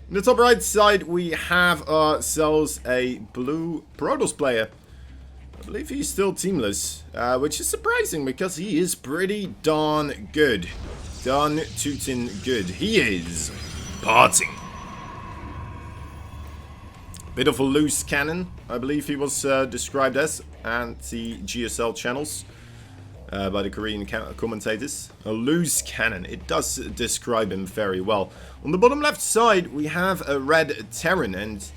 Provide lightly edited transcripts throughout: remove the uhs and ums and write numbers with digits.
In the top right side, we have ourselves a blue Protoss player. I believe he's still teamless, which is surprising because he is pretty darn good. Darn tootin' good. He is parting. Bit of a loose cannon, I believe he was described as, and the GSL channels by the Korean commentators. A loose cannon. It does describe him very well. On the bottom left side, we have a red Terran, and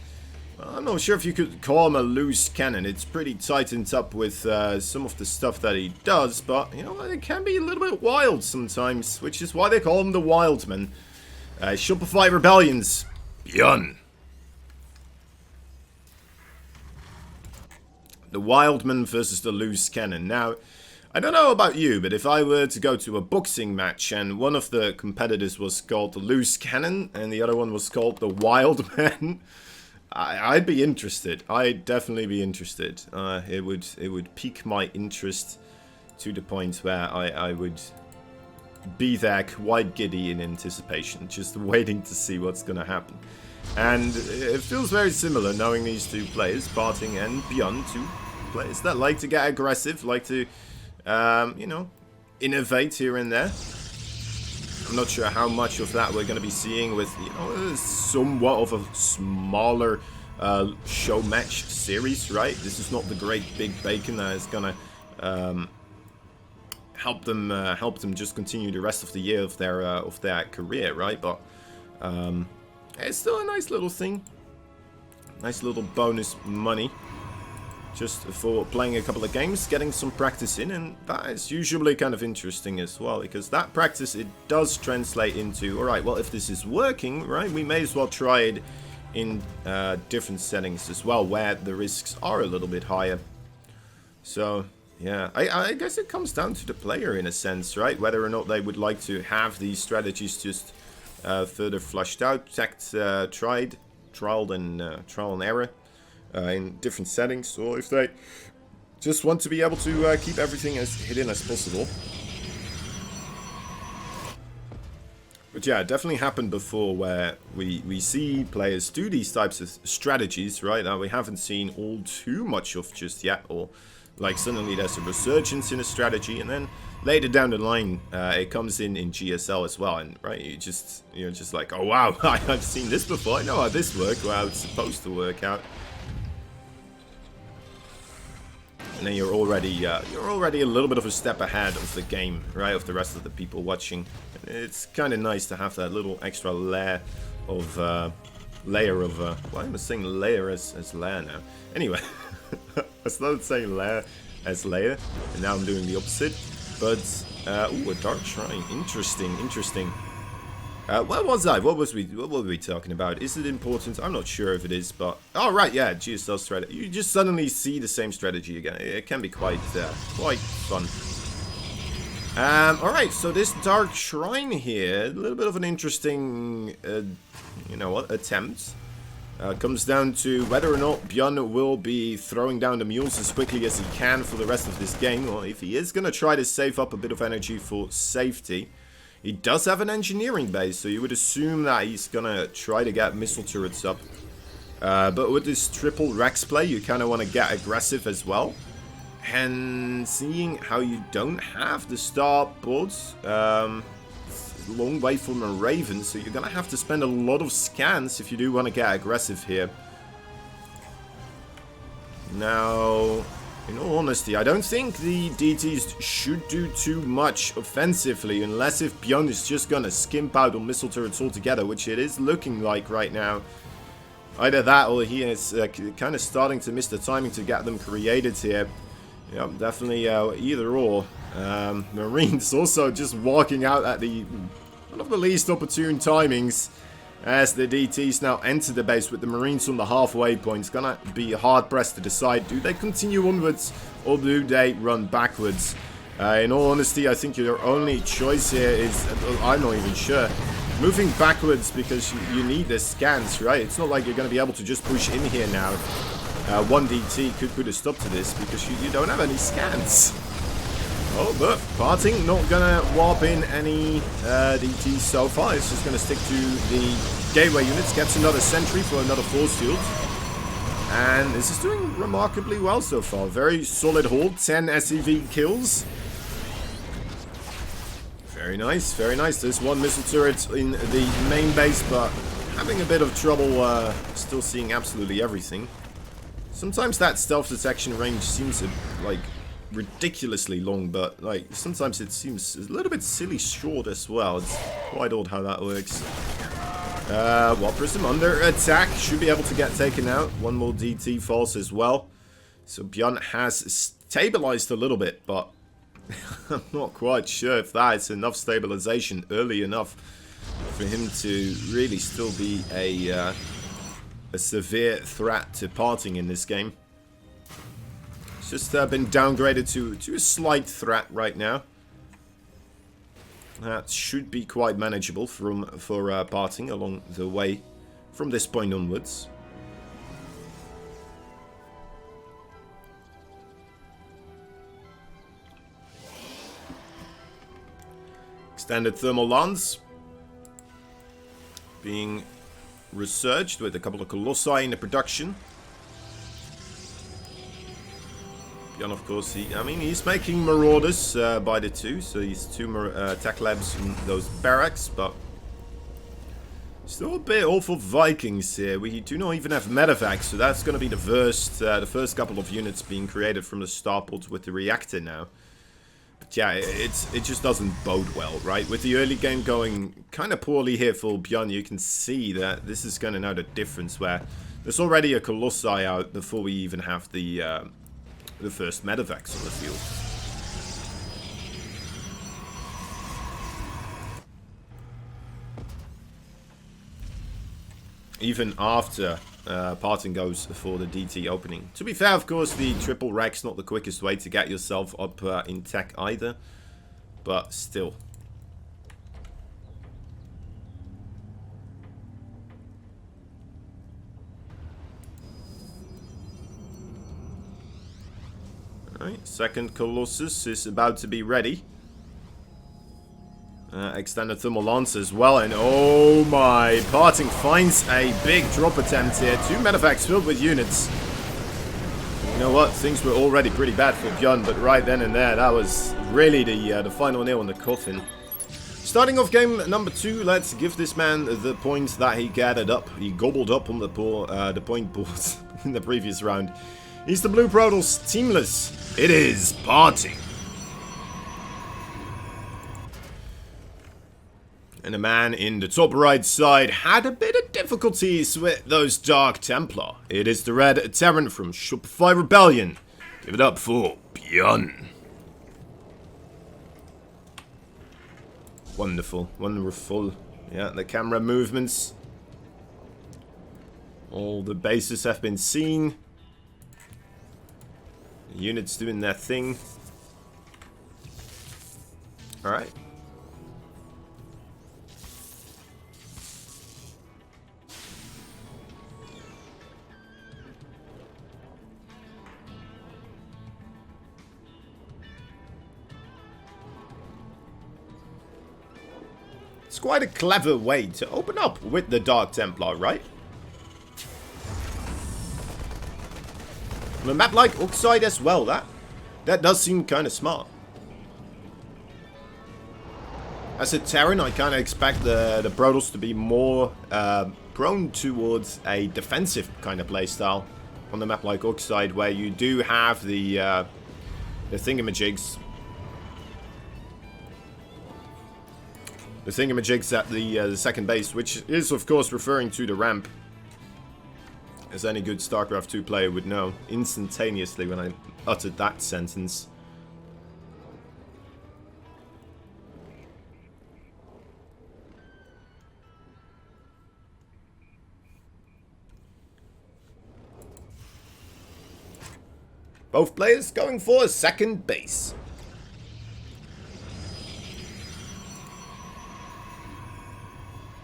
I'm not sure if you could call him a loose cannon. It's pretty tightened up with some of the stuff that he does, but, you know, it can be a little bit wild sometimes, which is why they call him the Wildman. Shopify Rebellions. ByuN. The Wildman versus the loose cannon. Now, I don't know about you, but if I were to go to a boxing match and one of the competitors was called the loose cannon and the other one was called the Wildman, I'd be interested. I'd definitely be interested. It would pique my interest to the point where I would be there quite giddy in anticipation, just waiting to see what's going to happen. And it feels very similar knowing these two players, Barting and ByuN, two players that like to get aggressive, like to, you know, innovate here and there. I'm not sure how much of that we're going to be seeing with, you know, somewhat of a smaller show match series, right? This is not the great big bacon that is going to help them just continue the rest of the year of their career, right? But it's still a nice little thing, nice little bonus money, just for playing a couple of games, getting some practice in, and that is usually kind of interesting as well, because that practice, it does translate into, alright, well, if this is working, right, we may as well try it in different settings as well, where the risks are a little bit higher. So, yeah, I guess it comes down to the player in a sense, right, whether or not they would like to have these strategies just further flushed out, trial and error in different settings, or if they just want to be able to keep everything as hidden as possible. But yeah, it definitely happened before where we see players do these types of strategies, right, that we haven't seen all too much of just yet, or like suddenly there's a resurgence in a strategy, and then later down the line it comes in GSL as well, and right, you're just like, oh wow, I've seen this before, I know how this worked, or how it's supposed to work out. And then you're already a little bit of a step ahead of the game, right, of the rest of the people watching. It's kind of nice to have that little extra layer of why am I saying layer as layer now? Anyway, I started saying layer as layer, and now I'm doing the opposite. But ooh, a dark shrine, interesting. Where was I? What were we talking about? Is it important? I'm not sure if it is, but oh right, yeah, GSL strategy. You just suddenly see the same strategy again. It can be quite fun. All right, so this dark shrine here, a little bit of an interesting, you know what, attempt. Comes down to whether or not ByuN will be throwing down the mules as quickly as he can for the rest of this game, or if he is going to try to save up a bit of energy for safety. He does have an engineering base, so you would assume that he's gonna try to get missile turrets up. But with this triple Rex play, you kind of want to get aggressive as well. And seeing how you don't have the starports, it's a long way from a Raven, so you're gonna have to spend a lot of scans if you do want to get aggressive here. Now, in all honesty, I don't think the DTs should do too much offensively, unless if ByuN is just gonna skimp out on missile turrets altogether, which it is looking like right now. Either that, or he is kind of starting to miss the timing to get them created here. Yeah, definitely either or. Marines also just walking out at one of the least opportune timings, as the DTs now enter the base with the Marines on the halfway point. It's gonna be hard pressed to decide, do they continue onwards or do they run backwards? In all honesty, I think your only choice here is, I'm not even sure, moving backwards, because you need the scans, right? It's not like you're going to be able to just push in here now. One DT could put a stop to this, because you don't have any scans. Oh, but Parting not gonna warp in any DTs so far. It's just gonna stick to the gateway units, gets another sentry for another force field. And this is doing remarkably well so far. Very solid hold, 10 SCV kills. Very nice, very nice. There's one missile turret in the main base, but having a bit of trouble still seeing absolutely everything. Sometimes that stealth detection range seems like ridiculously long, but like sometimes it seems a little bit silly short as well. It's quite odd how that works. Warp Prism under attack, should be able to get taken out. One more DT falls as well. So ByuN has stabilized a little bit, but I'm not quite sure if that is enough stabilization early enough for him to really still be a severe threat to parting in this game. It's just been downgraded to a slight threat right now. That should be quite manageable for parting along the way from this point onwards. Extended thermal lance being resurged with a couple of Colossi in the production. ByuN, of course, he's making Marauders by the two, so he's two tech labs in those barracks, but still a bit awful Vikings here. We do not even have medevacs, so that's going to be the first couple of units being created from the starport with the reactor now. But yeah, it just doesn't bode well, right? With the early game going kind of poorly here for ByuN, you can see that this is going to know the difference, where there's already a Colossi out before we even have the first medevacs on the field. Even after parting goes for the DT opening. To be fair, of course, the triple rack's not the quickest way to get yourself up in tech either, but still. Alright, second Colossus is about to be ready. Extended thermal lance as well, and oh my, parting finds a big drop attempt here. Two medevacs filled with units. You know what, things were already pretty bad for ByuN, but right then and there, that was really the final nail in the coffin. Starting off game number 2, let's give this man the points that he gathered up. He gobbled up on the point board in the previous round. He's the blue Protoss teamless. It is parting. And the man in the top right side had a bit of difficulties with those Dark Templar. It is the red Terran from Shopify Rebellion. Give it up for ByuN. Wonderful, wonderful. Yeah, the camera movements. All the bases have been seen. The units doing their thing. Alright. It's quite a clever way to open up with the Dark Templar, right? On a map like Oxide as well, that does seem kind of smart. As a Terran, I kind of expect the Protoss to be more prone towards a defensive kind of playstyle on the map like Oxide, where you do have the thingamajigs. The thingamajigs at the second base, which is of course referring to the ramp. As any good StarCraft 2 player would know instantaneously when I uttered that sentence. Both players going for a second base.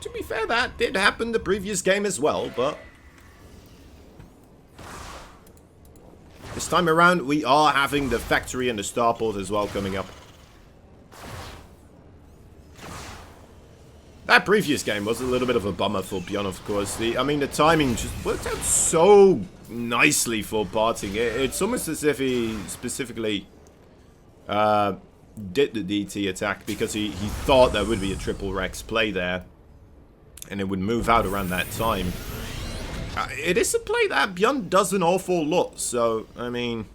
To be fair, that did happen the previous game as well, but this time around we are having the factory and the starport as well coming up. That previous game was a little bit of a bummer for ByuN, of course. I mean, the timing just worked out so nicely for parting. It's almost as if he specifically did the DT attack because he thought there would be a triple Rex play there. And it would move out around that time. It is a play that ByuN does an awful lot. So, I mean,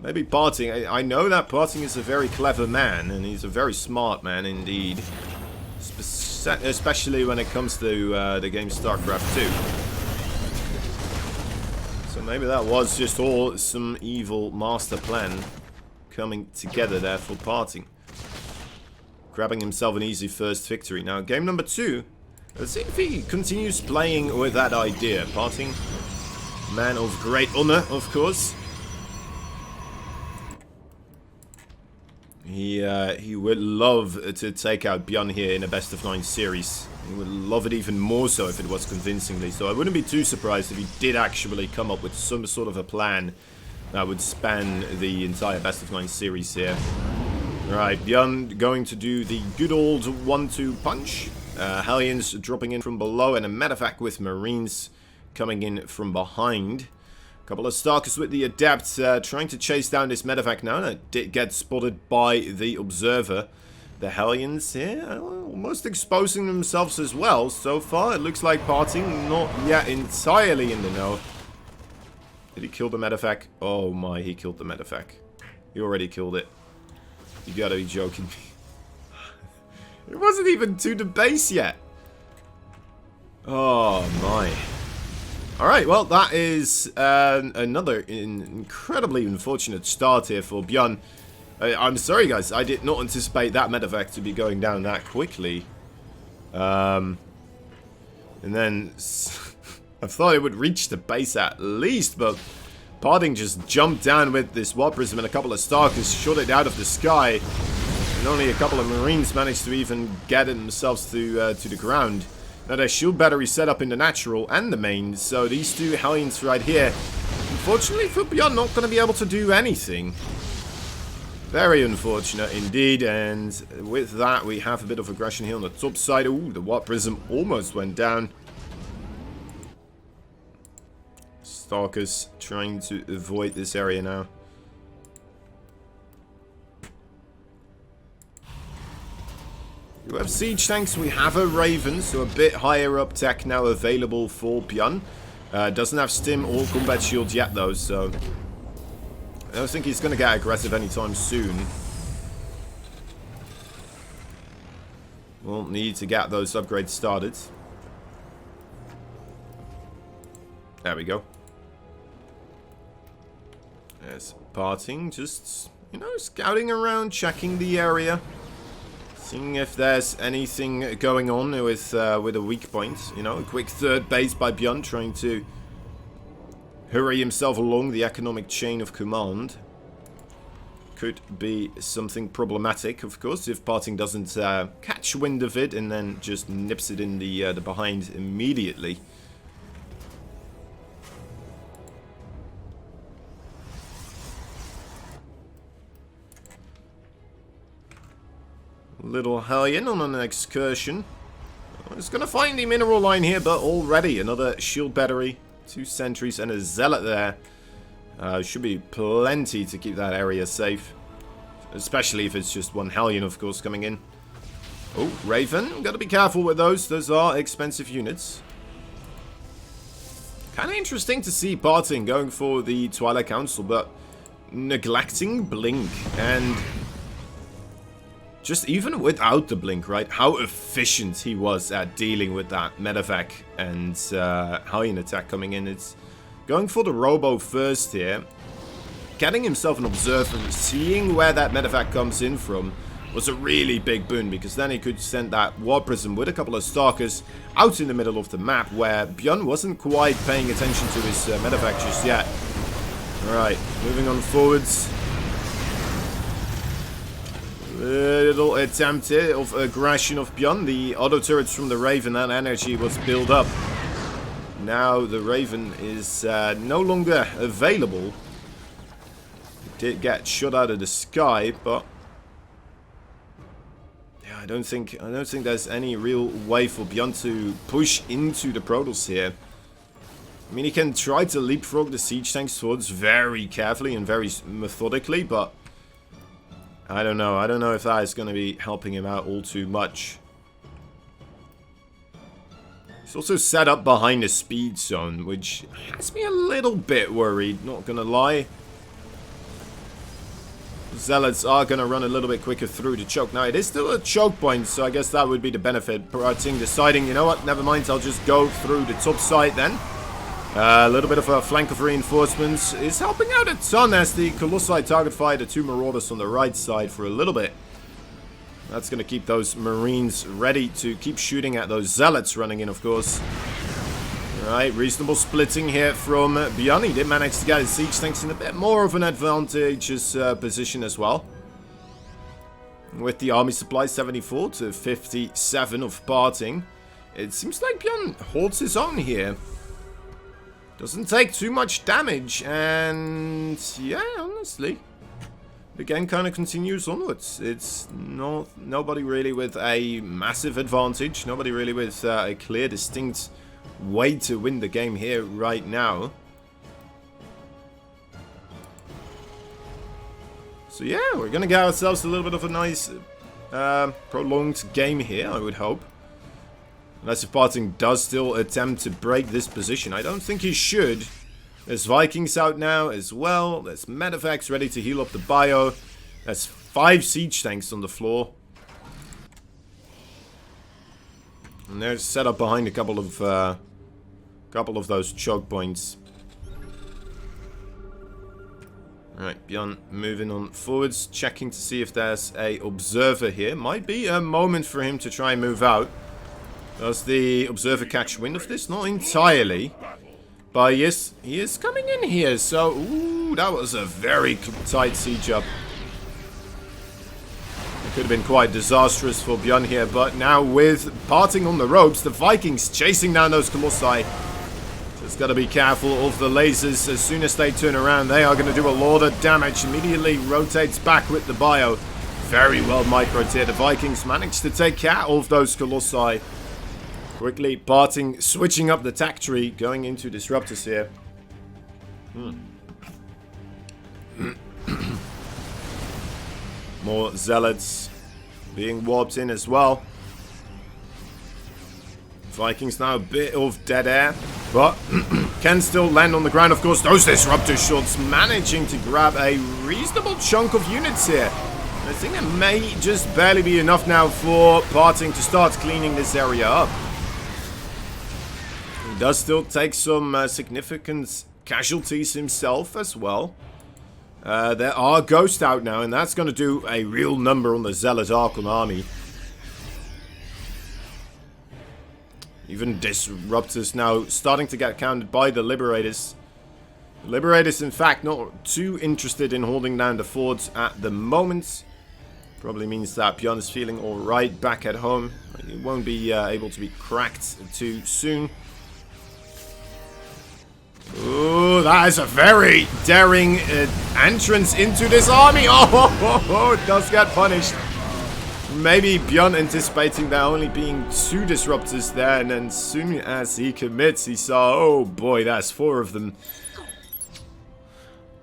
maybe parting. I know that parting is a very clever man. And he's a very smart man indeed. Especially when it comes to the game StarCraft 2. So maybe that was just all some evil master plan coming together there for parting. Grabbing himself an easy first victory. Now, game number 2. Let's see if he continues playing with that idea. Parting, man of great honor, of course. He would love to take out ByuN here in a best of 9 series. He would love it even more so if it was convincingly. So I wouldn't be too surprised if he did actually come up with some sort of a plan that would span the entire best of 9 series here. Right, ByuN going to do the good old 1-2 punch. Hellions dropping in from below and a medevac with Marines coming in from behind. Couple of Starkers with the Adept trying to chase down this medevac now. That did get spotted by the Observer. The Hellions here almost exposing themselves as well. So far it looks like parting not yet entirely in the know. Did he kill the medevac? Oh my, he killed the medevac. He already killed it. You gotta be joking me. It wasn't even to the base yet. Oh my. Alright, well, that is another incredibly unfortunate start here for ByuN. I'm sorry, guys. I did not anticipate that medevac to be going down that quickly. And then I thought it would reach the base at least, but parting just jumped down with this Warp Prism and a couple of Starkers shot it out of the sky. And only a couple of Marines managed to even get themselves to the ground. Now there's shield battery set up in the natural and the main, so these two Hellions right here, unfortunately for ByuN, not going to be able to do anything. Very unfortunate indeed, and with that we have a bit of aggression here on the top side. Ooh, the Warp Prism almost went down. Stalkers trying to avoid this area now. We have siege tanks, we have a Raven, so a bit higher up tech now available for ByuN. Doesn't have stim or combat shield yet though, so I don't think he's going to get aggressive anytime soon. We'll need to get those upgrades started. There we go. There's parting, just, you know, scouting around, checking the area. Seeing if there's anything going on with a weak point. You know, a quick third base by ByuN trying to hurry himself along the economic chain of command. Could be something problematic, of course, if parting doesn't catch wind of it and then just nips it in the behind immediately. Little Hellion on an excursion. It's going to find the mineral line here, but already another shield battery, 2 sentries and a zealot there. Should be plenty to keep that area safe. Especially if it's just one Hellion, of course, coming in. Oh, Raven. Got to be careful with those. Those are expensive units. Kind of interesting to see parting going for the Twilight Council, but neglecting Blink. And just even without the Blink, right? How efficient he was at dealing with that medevac and Hellion attack coming in. It's going for the Robo first here. Getting himself an Observer, seeing where that medevac comes in from was a really big boon, because then he could send that Warp Prism with a couple of Stalkers out in the middle of the map where ByuN wasn't quite paying attention to his medevac just yet. Alright, moving on forwards. Little attempt here of aggression of ByuN. The auto turrets from the Raven, that energy was built up. Now the Raven is no longer available. It did get shot out of the sky, but yeah, I don't think there's any real way for ByuN to push into the Protoss here. I mean, he can try to leapfrog the siege tank swords very carefully and very methodically, but I don't know. I don't know if that is going to be helping him out all too much. He's also set up behind a speed zone, which has me a little bit worried, not gonna lie. Zealots are gonna run a little bit quicker through the choke. Now, it is still a choke point, so I guess that would be the benefit. Prating deciding, you know what, never mind, I'll just go through the top side then. A little bit of a flank of reinforcements is helping out a ton as the Colossi target fire the 2 Marauders on the right side for a little bit. That's going to keep those Marines ready to keep shooting at those Zealots running in, of course. Alright, reasonable splitting here from ByuN. He did manage to get his siege tanks in a bit more of an advantageous position as well. With the army supply 74 to 57 of parting. It seems like ByuN holds his own here. Doesn't take too much damage, and yeah, honestly, the game kind of continues onwards. It's nobody really with a massive advantage, nobody really with a clear, distinct way to win the game here right now. So yeah, we're gonna get ourselves a little bit of a nice prolonged game here, I would hope. Unless if Parting does still attempt to break this position. I don't think he should. There's Vikings out now as well. There's Medevacs ready to heal up the bio. There's 5 siege tanks on the floor. And they're set up behind a couple of those choke points. Alright, ByuN moving on forwards, checking to see if there's a observer here. Might be a moment for him to try and move out. Does the observer catch wind of this? Not entirely. But he is coming in here. So, ooh, that was a very tight siege up. It could have been quite disastrous for ByuN here. But now with Parting on the ropes, the Vikings chasing down those Colossi. Just got to be careful of the lasers. As soon as they turn around, they are going to do a lot of damage. Immediately rotates back with the bio. Very well microed here. The Vikings managed to take care of those Colossi. Quickly Parting, switching up the tack tree, going into Disruptors here. More Zealots being warped in as well. Vikings now a bit of dead air, but can still land on the ground. Of course, those Disruptor shots managing to grab a reasonable chunk of units here. I think it may just barely be enough now for Parting to start cleaning this area up. Does still take some significant casualties himself as well. There are ghosts out now, and that's going to do a real number on the Zealot Archon army. Even Disruptors now starting to get counted by the Liberators. The Liberators, in fact, not too interested in holding down the forts at the moment. Probably means that ByuN is feeling alright back at home. He won't be able to be cracked too soon. Ooh, that is a very daring entrance into this army. Oh, it does get punished. Maybe ByuN anticipating there only being 2 Disruptors there, and then as soon as he commits, he saw, oh boy, that's 4 of them.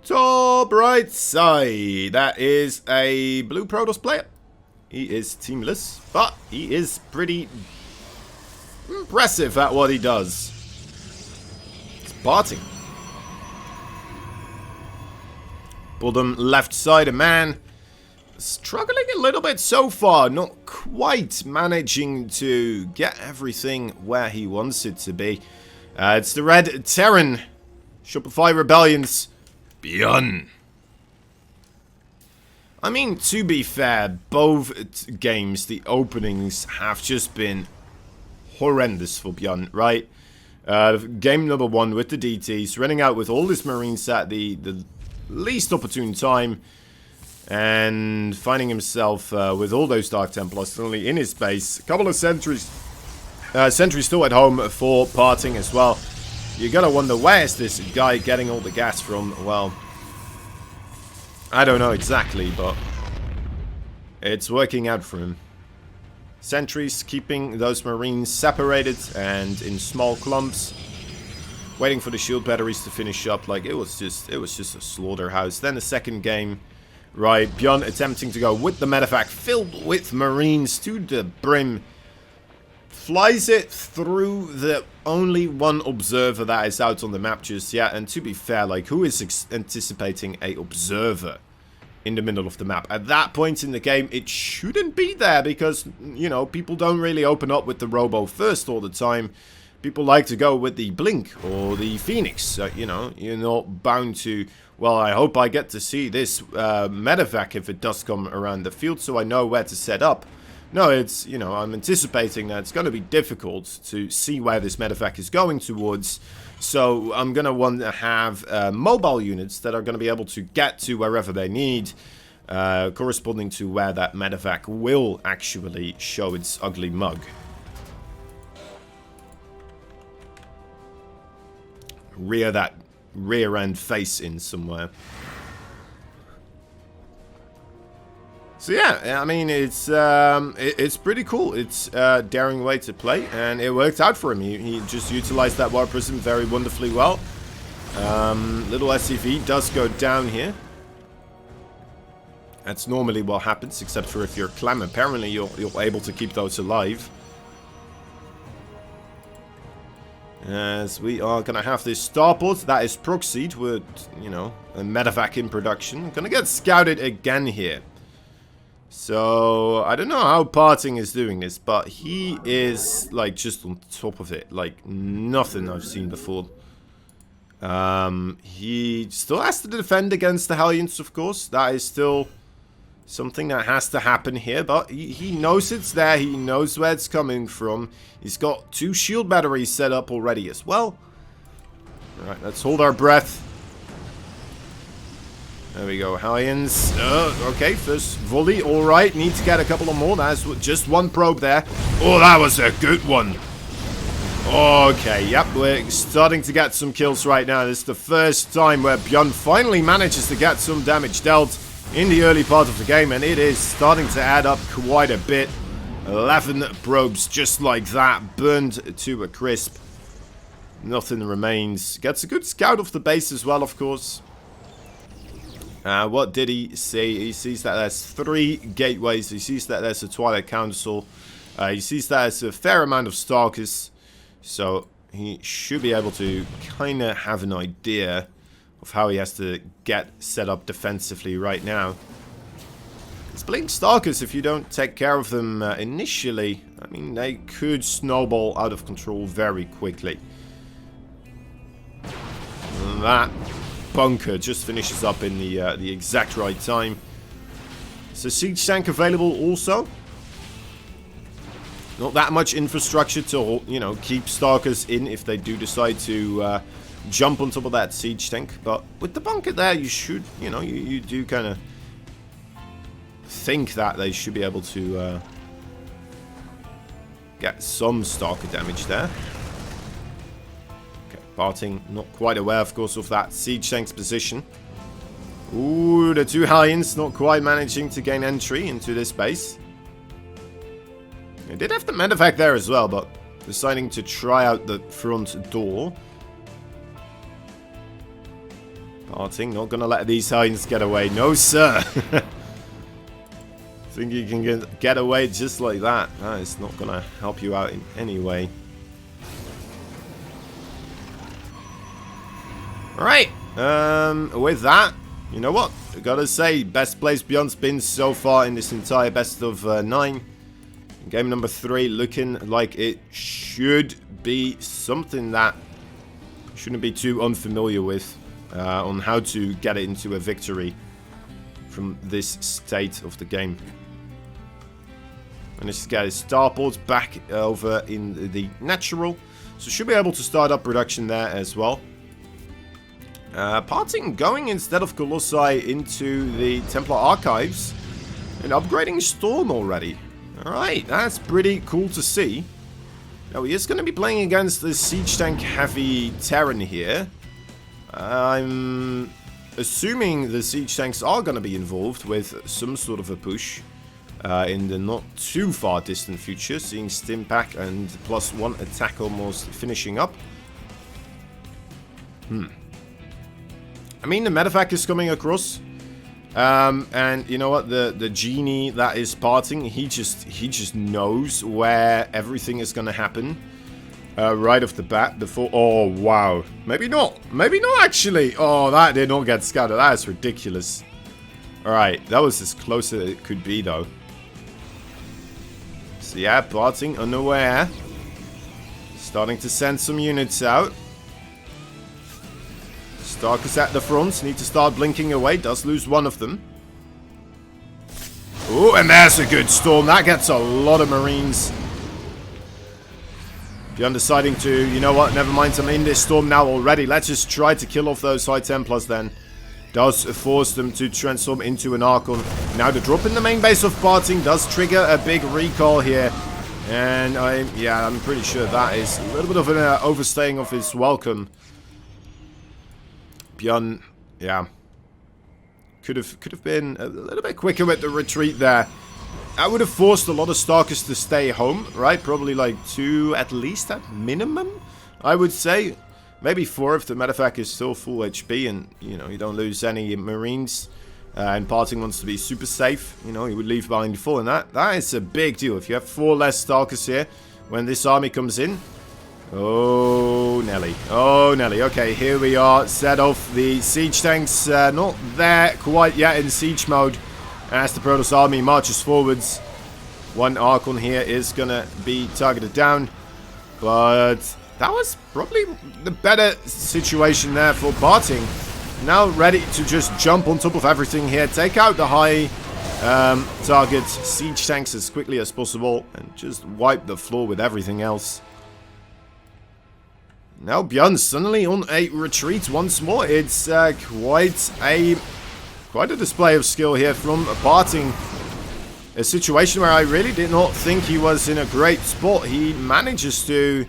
Top right side, that is a blue Protoss player. He is teamless, but he is pretty impressive at what he does. Parting. Bottom left side, a man struggling a little bit so far, not quite managing to get everything where he wants it to be. It's the red Terran, Shopify Rebellions, ByuN. I mean, to be fair, both games, the openings have just been horrendous for ByuN, right? Game number 1 with the DTs, running out with all his Marines at the least opportune time, and finding himself with all those Dark Templars suddenly in his base. A couple of sentries still at home for Parting as well. You gotta wonder, where's this guy getting all the gas from? Well, I don't know exactly, but it's working out for him. Sentries keeping those marines separated and in small clumps, waiting for the shield batteries to finish up. Like, it was just a slaughterhouse. Then the second game, right, ByuN attempting to go with the medevac filled with marines to the brim, flies it through the only one observer that is out on the map just yet. And to be fair, like, who is anticipating a observer in the middle of the map? At that point in the game, it shouldn't be there because, you know, people don't really open up with the Robo first all the time. People like to go with the Blink or the Phoenix. You know, you're not bound to, well, I hope I get to see this medevac if it does come around the field so I know where to set up. No, it's, you know, I'm anticipating that it's going to be difficult to see where this medevac is going towards. So I'm going to want to have mobile units that are going to be able to get to wherever they need, corresponding to where that medevac will actually show its ugly mug. Rear that rear end face in somewhere. So yeah, I mean, it's pretty cool. It's a daring way to play, and it worked out for him. He just utilized that War Prism very wonderfully well. Little SCV does go down here. That's normally what happens, except for if you're Clem. Apparently, you're able to keep those alive. As we are going to have this starport that is proxied with, you know, a medevac in production. Going to get scouted again here. So, I don't know how Parting is doing this, but he is, like, just on top of it. Like, nothing I've seen before. He still has to defend against the Hellions, of course. That is still something that has to happen here, but he knows it's there. He knows where it's coming from. He's got 2 shield batteries set up already as well. Alright, let's hold our breath. There we go, Hellions. Okay, first volley, alright. Need to get a couple of more. That's just one probe there. Oh, that was a good one. Okay, yep, we're starting to get some kills right now. This is the first time where ByuN finally manages to get some damage dealt in the early part of the game, and it is starting to add up quite a bit. 11 probes just like that, burned to a crisp. Nothing remains. Gets a good scout off the base as well, of course. What did he see? He sees that there's 3 gateways. He sees that there's a Twilight Council. He sees that there's a fair amount of Stalkers. So he should be able to kind of have an idea of how he has to get set up defensively right now. It's Blink Stalkers, if you don't take care of them initially, I mean, they could snowball out of control very quickly. And that bunker just finishes up in the exact right time. So siege tank available also. Not that much infrastructure to, you know, keep Stalkers in if they do decide to jump on top of that siege tank. But with the bunker there, you should, you know, you do kind of think that they should be able to get some Stalker damage there. Parting, not quite aware, of course, of that siege tank's position. Ooh, the 2 Hellions not quite managing to gain entry into this base. They did have the medevac there as well, but deciding to try out the front door. Parting, not gonna let these Hellions get away. No, sir! Think you can get away just like that. That is not gonna help you out in any way. Alright, with that, you know what, I gotta say, best place ByuN's been so far in this entire best of 9. Game number 3 looking like it should be something that shouldn't be too unfamiliar with on how to get it into a victory from this state of the game. And this guy is starport back over in the natural, so should be able to start up production there as well. Parting going instead of Colossi into the Templar Archives and upgrading Storm already. Alright, that's pretty cool to see. Now he is going to be playing against the Siege Tank Heavy Terran here. I'm assuming the Siege Tanks are going to be involved with some sort of a push. in the not too far distant future, seeing Stimpack and +1 attack almost finishing up. I mean, the medevac is coming across, and you know what? The genie that is parting, he just knows where everything is gonna happen right off the bat. Before, oh wow, maybe not actually. Oh, that did not get scattered. That is ridiculous. All right, that was as close as it could be though. So yeah, parting unaware, starting to send some units out. Stark is at the front, need to start blinking away, does lose one of them. Oh, and there's a good storm, that gets a lot of Marines. ByuN deciding to, you know what, never mind, I'm in this storm now already, let's just try to kill off those High Templars then. Does force them to transform into an Archon. Now the drop in the main base of parting does trigger a big recall here. And I'm pretty sure that is a little bit of an overstaying of his welcome. ByuN, yeah, could have been a little bit quicker with the retreat there. I would have forced a lot of Starkers to stay home, right? Probably like 2 at least at minimum, I would say. Maybe 4 if the medevac is still full HP and, you know, you don't lose any Marines. And parting wants to be super safe, you know, he would leave behind 4. And that is a big deal. If you have 4 less Starkers here when this army comes in. Oh, Nelly. Oh, Nelly. Okay, here we are. Set off the siege tanks. Not there quite yet in siege mode. As the Protoss army marches forwards. One Archon here is going to be targeted down. But that was probably the better situation there for parting. Now ready to just jump on top of everything here. Take out the high target siege tanks as quickly as possible. And just wipe the floor with everything else. Now ByuN suddenly on a retreat once more. It's quite a display of skill here from parting. A situation where I really did not think he was in a great spot. He manages to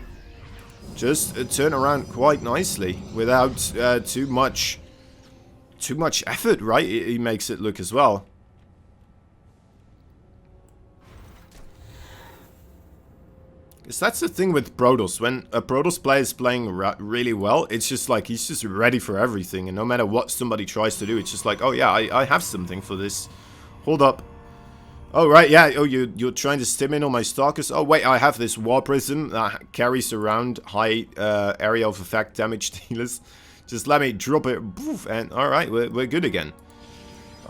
just turn around quite nicely without too much effort, right? He makes it look as well. Because that's the thing with Protoss. When a Protoss player is playing really well, it's just like he's just ready for everything. And no matter what somebody tries to do, it's just like, oh yeah, I have something for this. Hold up. Oh right, yeah. Oh, you're trying to stim in on my Starkers. Oh wait, I have this War Prism that carries around high area of effect damage dealers. Just let me drop it. And alright, we're good again.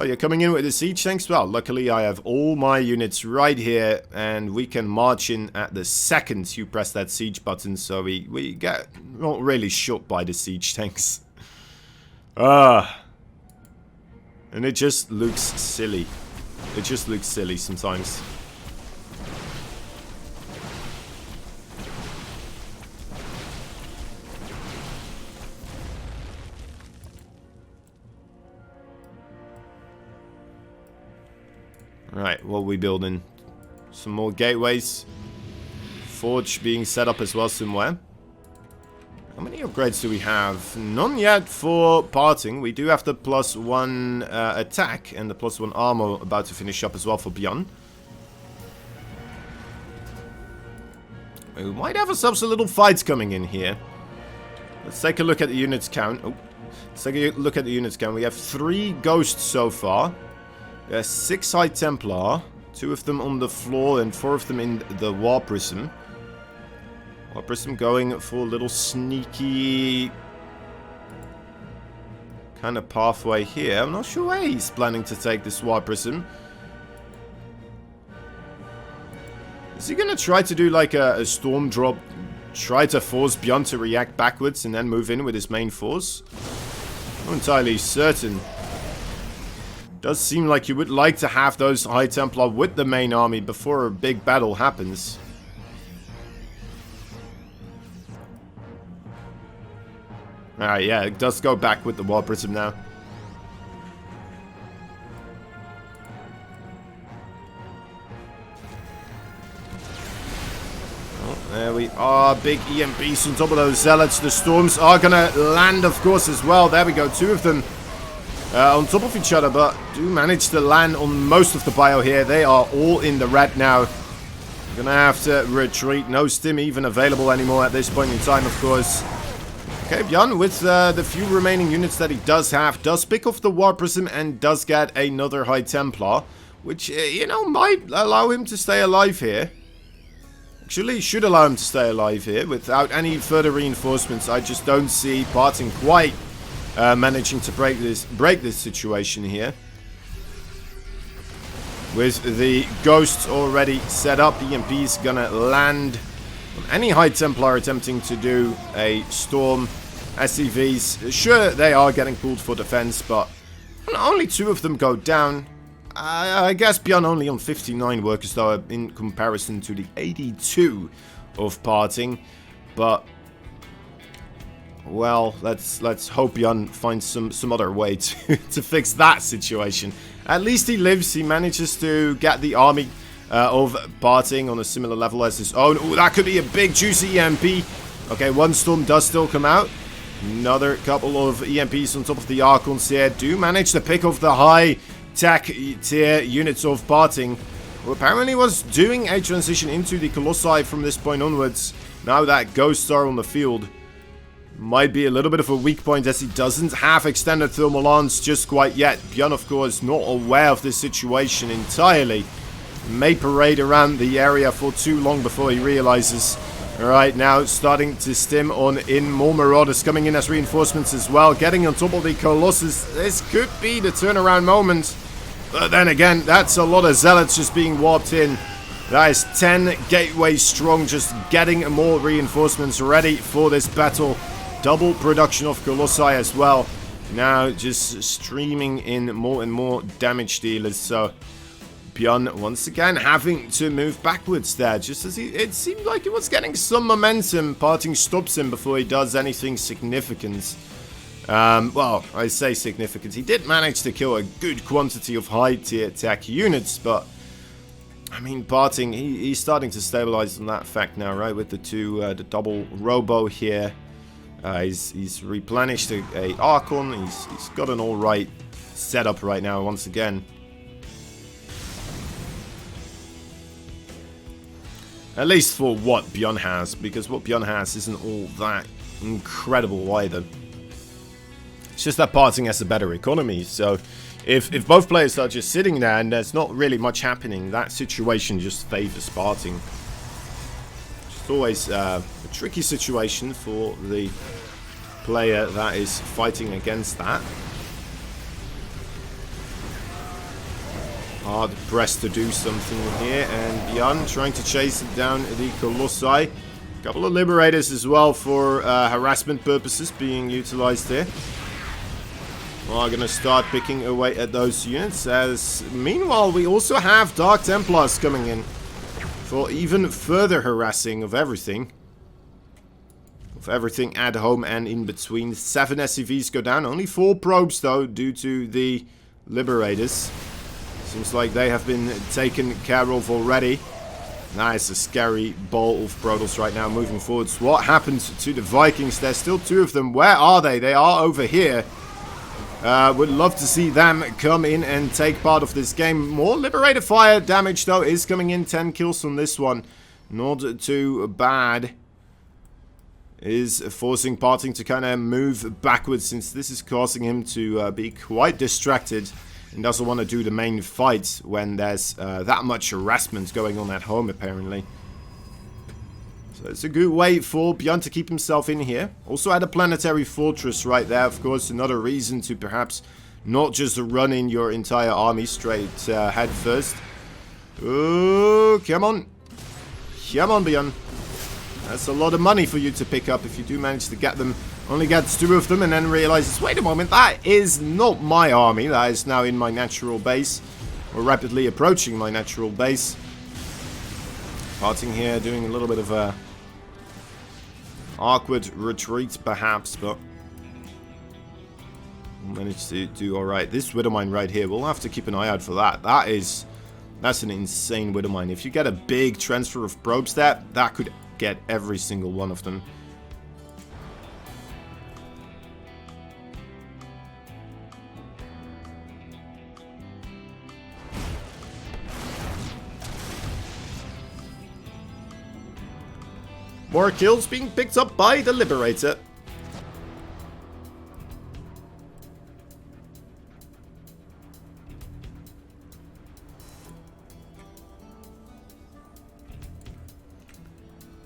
Oh, you're coming in with the siege tanks? Well, luckily I have all my units right here, and we can march in at the second you press that siege button, so we get not really shot by the siege tanks. And it just looks silly. It just looks silly sometimes. Right, what are we building? Some more gateways. Forge being set up as well somewhere. How many upgrades do we have? None yet for parting. We do have the +1 attack and the +1 armor about to finish up as well for ByuN. We might have ourselves a little fight coming in here. Let's take a look at the units count. Oh, let's take a look at the units count. We have 3 ghosts so far. There's 6 High Templar, 2 of them on the floor and 4 of them in the War Prism. War Prism going for a little sneaky kind of pathway here. I'm not sure where he's planning to take this War Prism. Is he going to try to do like a storm drop, try to force ByuN to react backwards and then move in with his main force? Not entirely certain. Does seem like you would like to have those High Templar with the main army before a big battle happens. Alright, yeah, it does go back with the War Prism now. Oh, there we are. Big EMPs on top of those Zealots. The Storms are gonna land, of course, as well. There we go, 2 of them. on top of each other, but do manage to land on most of the bio here. They are all in the red now. Gonna have to retreat. No stim even available anymore at this point in time, of course. Okay, ByuN, with the few remaining units that he does have, does pick off the War Prism and does get another High Templar, which, you know, might allow him to stay alive here. Actually, should allow him to stay alive here. Without any further reinforcements, I just don't see Parting quite managing to break this situation here. With the Ghosts already set up, EMP's gonna land on any High Templar attempting to do a Storm. SCVs, sure, they are getting pulled for defense, but only 2 of them go down. I guess ByuN only on 59 workers though, in comparison to the 82 of Parting. But well, let's hope ByuN finds some other way to fix that situation. At least he lives. He manages to get the army of Parting on a similar level as his own. Ooh, that could be a big juicy EMP. Okay, 1 Storm does still come out. Another couple of EMPs on top of the Archons here. Do manage to pick off the high tech tier units of Parting, who apparently was doing a transition into the Colossi from this point onwards. Now that Ghosts are on the field, might be a little bit of a weak point as he doesn't have extended thermal lance just quite yet. ByuN, of course, not aware of this situation entirely. May parade around the area for too long before he realizes. Alright, now starting to stim on in. More Marauders coming in as reinforcements as well. Getting on top of the Colossus. This could be the turnaround moment. But then again, that's a lot of Zealots just being warped in. That is 10 gateways strong, just getting more reinforcements ready for this battle. Double production of Colossi as well. Now just streaming in more and more damage dealers. So ByuN once again having to move backwards there. Just as it seemed like he was getting some momentum. Parting stops him before he does anything significant. Well, I say significant. He did manage to kill a good quantity of high tier tech units, but I mean, Parting, he's starting to stabilize on that fact now, right? With the double robo here. He's replenished a Archon. He's got an alright setup right now once again. At least for what ByuN has, because what ByuN has isn't all that incredible either. It's just that Parting has a better economy, so if both players are just sitting there and there's not really much happening, that situation just favors Parting. It's always a tricky situation for the player that is fighting against that. Hard pressed to do something here, and ByuN trying to chase down the Colossi. A couple of Liberators as well for harassment purposes being utilized here. We're going to start picking away at those units, as meanwhile we also have Dark Templars coming in for even further harassing of everything. Of everything at home and in between. 7 SCVs go down, only 4 probes though due to the Liberators. Seems like they have been taken care of already. Nice, a scary ball of Protoss right now moving forwards. What happened to the Vikings? There's still 2 of them. Where are they? They are over here. Would love to see them come in and take part of this game. More Liberator fire damage though is coming in. 10 kills on this one. Not too bad. Is forcing Parting to kind of move backwards, since this is causing him to be quite distracted. And doesn't want to do the main fight when there's that much harassment going on at home, apparently. So it's a good way for ByuN to keep himself in here. Also had a planetary fortress right there, of course. Another reason to perhaps not just run in your entire army straight head first. Oh, come on. Come on, ByuN. That's a lot of money for you to pick up if you do manage to get them. Only gets 2 of them and then realizes, wait a moment, that is not my army. That is now in my natural base. Or rapidly approaching my natural base. Parting here, doing a little bit of a awkward retreat perhaps, but managed to do alright. This Widowmine right here, we'll have to keep an eye out for that. That's an insane Widowmine. If you get a big transfer of probes there, that could get every single one of them. More kills being picked up by the Liberator.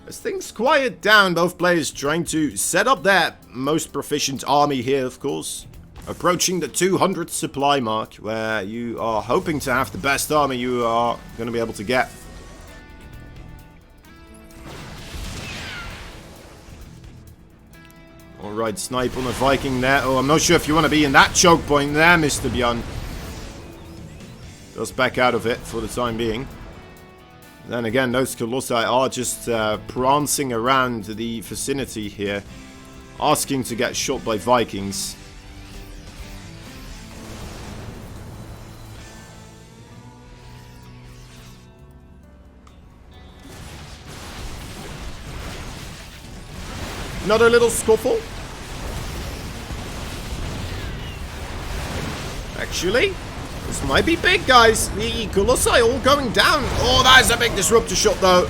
As things quiet down, both players trying to set up their most proficient army here, of course. Approaching the 200 supply mark, where you are hoping to have the best army you are going to be able to get. Alright, snipe on a Viking there. Oh, I'm not sure if you want to be in that choke point there, Mr. ByuN. Just back out of it for the time being. Then again, those Colossi are just prancing around the vicinity here, asking to get shot by Vikings. Another little scuffle. Actually, this might be big, guys. The Colossi all going down. Oh, that is a big Disruptor shot, though.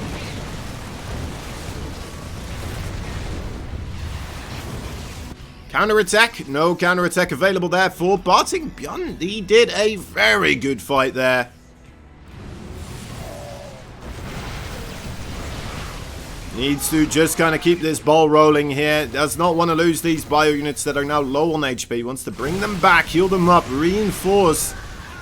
Counter-attack. No counter-attack available there for Barting. ByuN, he did a very good fight there. Needs to just kind of keep this ball rolling here. Does not want to lose these bio units that are now low on HP. Wants to bring them back, heal them up, reinforce.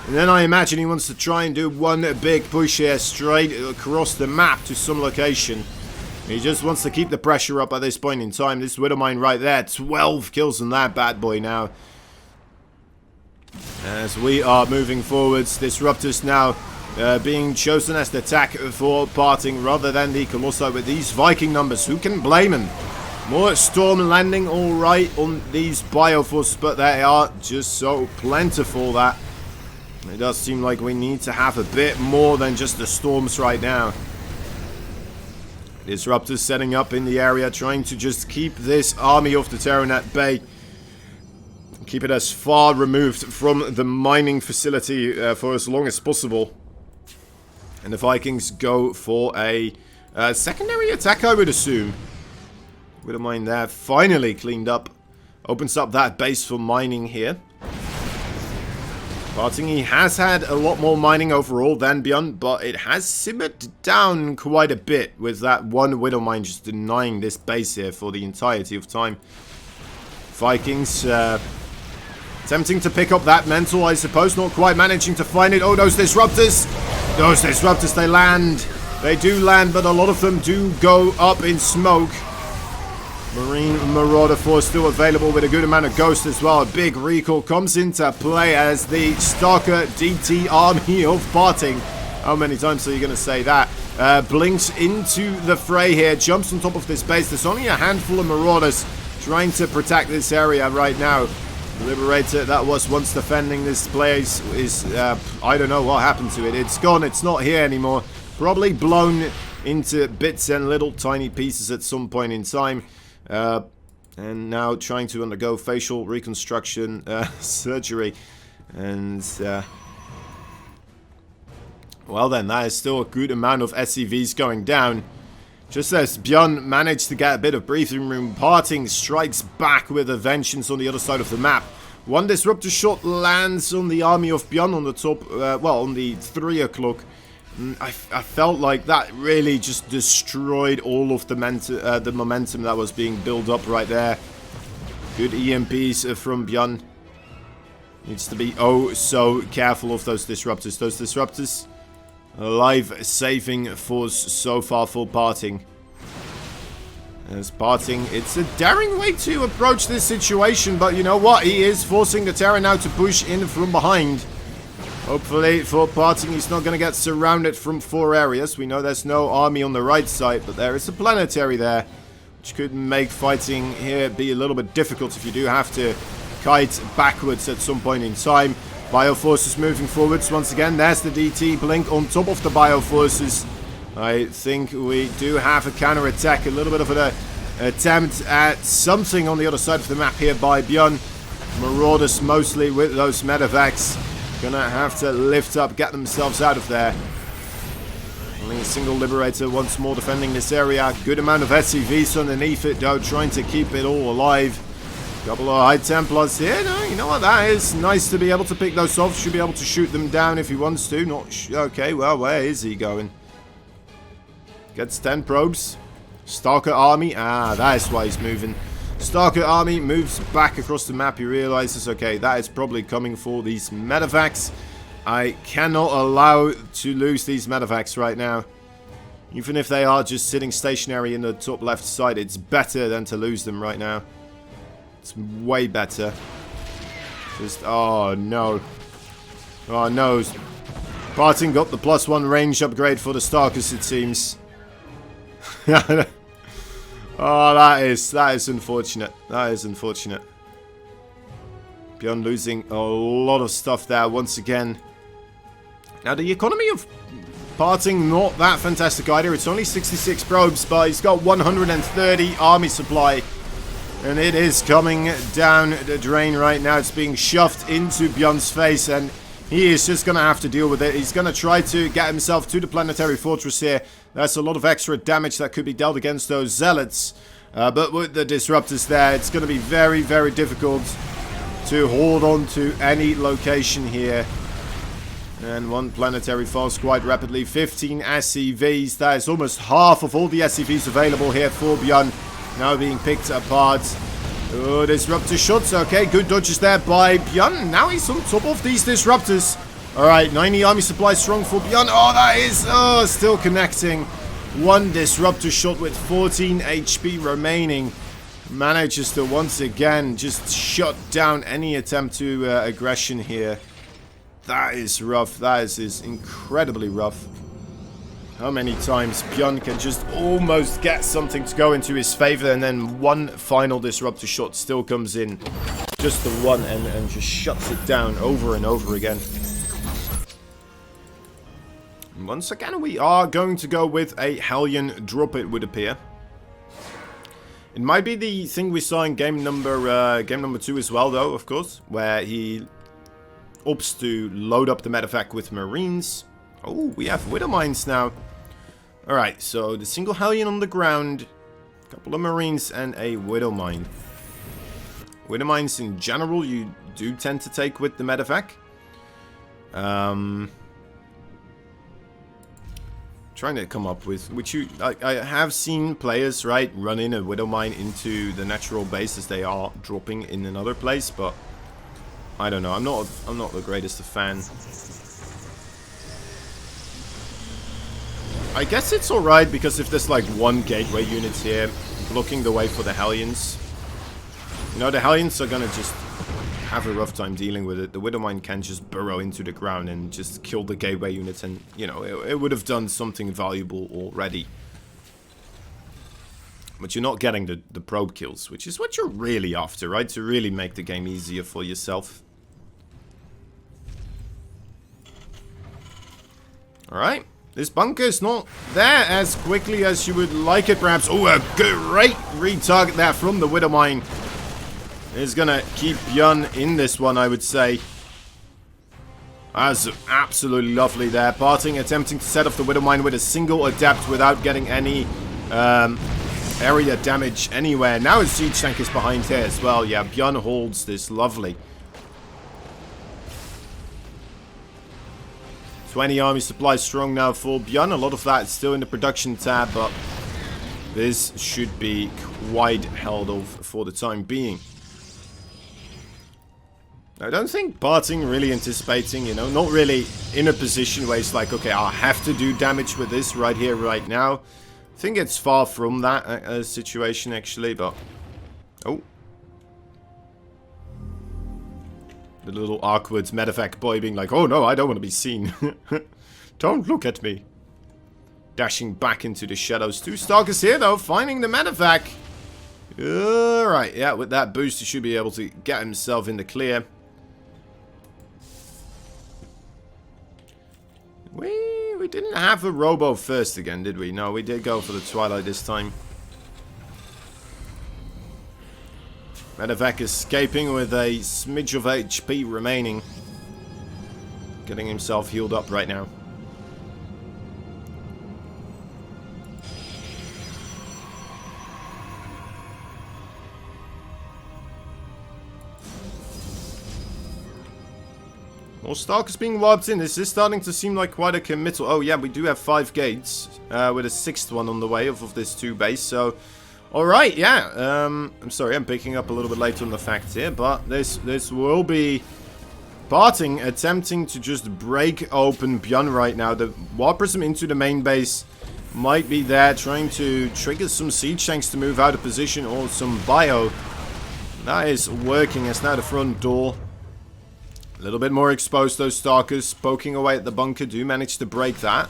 And then I imagine he wants to try and do one big push here straight across the map to some location. He just wants to keep the pressure up at this point in time. This Widowmine right there, 12 kills on that bad boy now. As we are moving forwards, Disruptors now being chosen as the attack for Parting rather than the Colossi with these Viking numbers. Who can blame him? More storm landing alright on these Bioforces, but they are just so plentiful that it does seem like we need to have a bit more than just the storms right now. Disruptors setting up in the area, trying to just keep this army of the Terran at bay. Keep it as far removed from the mining facility for as long as possible. And the Vikings go for a secondary attack, I would assume. Widowmine there, finally cleaned up. Opens up that base for mining here. Parting, he has had a lot more mining overall than ByuN, but it has simmered down quite a bit with that one Widowmine just denying this base here for the entirety of time. Vikings attempting to pick up that mental, I suppose, not quite managing to find it. Oh, those Disruptors! Those Disruptors, they land. They do land, but a lot of them do go up in smoke. Marine Marauder Force still available with a good amount of Ghost as well. A big recall comes into play as the Stalker DT army of Parting. How many times are you going to say that? Blinks into the fray here, jumps on top of this base. There's only a handful of Marauders trying to protect this area right now. The Liberator that was once defending this place is, I don't know what happened to it. It's gone, it's not here anymore. Probably blown into bits and little tiny pieces at some point in time. And now trying to undergo facial reconstruction surgery. And, well then, that is still a good amount of SCVs going down. Just as ByuN managed to get a bit of breathing room, Parting strikes back with a vengeance on the other side of the map. One Disruptor shot lands on the army of ByuN on the top, well, on the 3 o'clock. I felt like that really just destroyed all of the momentum that was being built up right there. Good EMPs from ByuN. Needs to be oh so careful of those Disruptors. Those Disruptors, a life-saving force so far for Parting. As Parting, it's a daring way to approach this situation, but you know what? He is forcing the Terran now to push in from behind. Hopefully for Parting, he's not going to get surrounded from 4 areas. We know there's no army on the right side, but there is a planetary there, which could make fighting here be a little bit difficult if you do have to kite backwards at some point in time. Bioforces moving forwards once again. There's the DT blink on top of the Bioforces. I think we do have a counter-attack, a little bit of an attempt at something on the other side of the map here by ByuN. Marauders mostly with those medevacs. Gonna have to lift up, get themselves out of there. Only a single Liberator once more defending this area. Good amount of SCVs underneath it though, trying to keep it all alive. Couple of high Templars here. No, you know what that is. Nice to be able to pick those off. Should be able to shoot them down if he wants to. Not okay, well, where is he going? Gets 10 probes. Stalker army. Ah, that is why he's moving. Stalker army moves back across the map. He realizes, okay, that is probably coming for these medevacs. I cannot allow to lose these medevacs right now. Even if they are just sitting stationary in the top left side, it's better than to lose them right now. It's way better. Just, oh no. Oh no. Parting got the +1 range upgrade for the Stalkers, it seems. Oh, that is unfortunate. That is unfortunate. ByuN losing a lot of stuff there once again. Now, the economy of parting, not that fantastic either. It's only 66 probes, but he's got 130 army supply. And it is coming down the drain right now. It's being shoved into ByuN's face, and he is just going to have to deal with it. He's going to try to get himself to the planetary fortress here. That's a lot of extra damage that could be dealt against those zealots. But with the disruptors there, it's going to be very, very difficult to hold on to any location here. And one planetary falls quite rapidly. 15 SCVs. That is almost half of all the SCVs available here for ByuN. Now being picked apart. Oh, Disruptor shots. Okay, good dodges there by ByuN. Now he's on top of these Disruptors. Alright, 90 army supply strong for ByuN. Oh, that is still connecting. One Disruptor shot with 14 HP remaining. Manages to once again just shut down any attempt to aggression here. That is rough. That is incredibly rough. How many times ByuN can just almost get something to go into his favor, and then one final Disruptor shot still comes in. Just the one, and just shuts it down over and over again. And once again, we are going to go with a Hellion drop, it would appear. It might be the thing we saw in game number 2 as well, though, of course, where he opts to load up the medevac with Marines. Oh, we have Widow Mines now. Alright, so the single Hellion on the ground, a couple of Marines, and a Widow Mine. Widow Mines in general you do tend to take with the medevac. Trying to come up with which I have seen players, right, run in a Widow Mine into the natural base as they are dropping in another place, but I don't know. I'm not the greatest of fan. I guess it's alright because if there's like one gateway unit here blocking the way for the Hellions, you know, the Hellions are gonna just have a rough time dealing with it. The Widow Mine can just burrow into the ground and just kill the gateway units, and you know, it would have done something valuable already. But you're not getting the probe kills, which is what you're really after, right? To really make the game easier for yourself. Alright. This bunker is not there as quickly as you would like it, perhaps. Oh, a great retarget there from the Widow Mine. Is gonna keep ByuN in this one, I would say. That's absolutely lovely there. Parting, attempting to set off the Widow Mine with a single adept without getting any area damage anywhere. Now his siege tank is behind here as well. Yeah, ByuN holds this lovely. 20 army supply strong now for ByuN. A lot of that is still in the production tab, but this should be quite held off for the time being. I don't think Parting really anticipating, you know, not really in a position where he's like, okay, I have to do damage with this right here, right now. I think it's far from that situation, actually, but... Oh. The little awkward medevac boy being like, oh no, I don't want to be seen. Don't look at me. Dashing back into the shadows. Two Stalkers here, though, finding the medevac. Alright, yeah, with that boost, he should be able to get himself in the clear. We didn't have a Robo first again, did we? No, we did go for the Twilight this time. Medevac escaping with a smidge of HP remaining. Getting himself healed up right now. More Stalkers being warped in. This is starting to seem like quite a committal. Oh yeah, we do have 5 gates. With a 6th one on the way off of this 2 base. So, alright, yeah. I'm sorry, I'm picking up a little bit late on the facts here. But this will be Parting attempting to just break open ByuN right now. The Warp Prism into the main base might be there, trying to trigger some siege tanks to move out of position, or some bio. That is working as now the front door. A little bit more exposed, those Stalkers poking away at the bunker do manage to break that.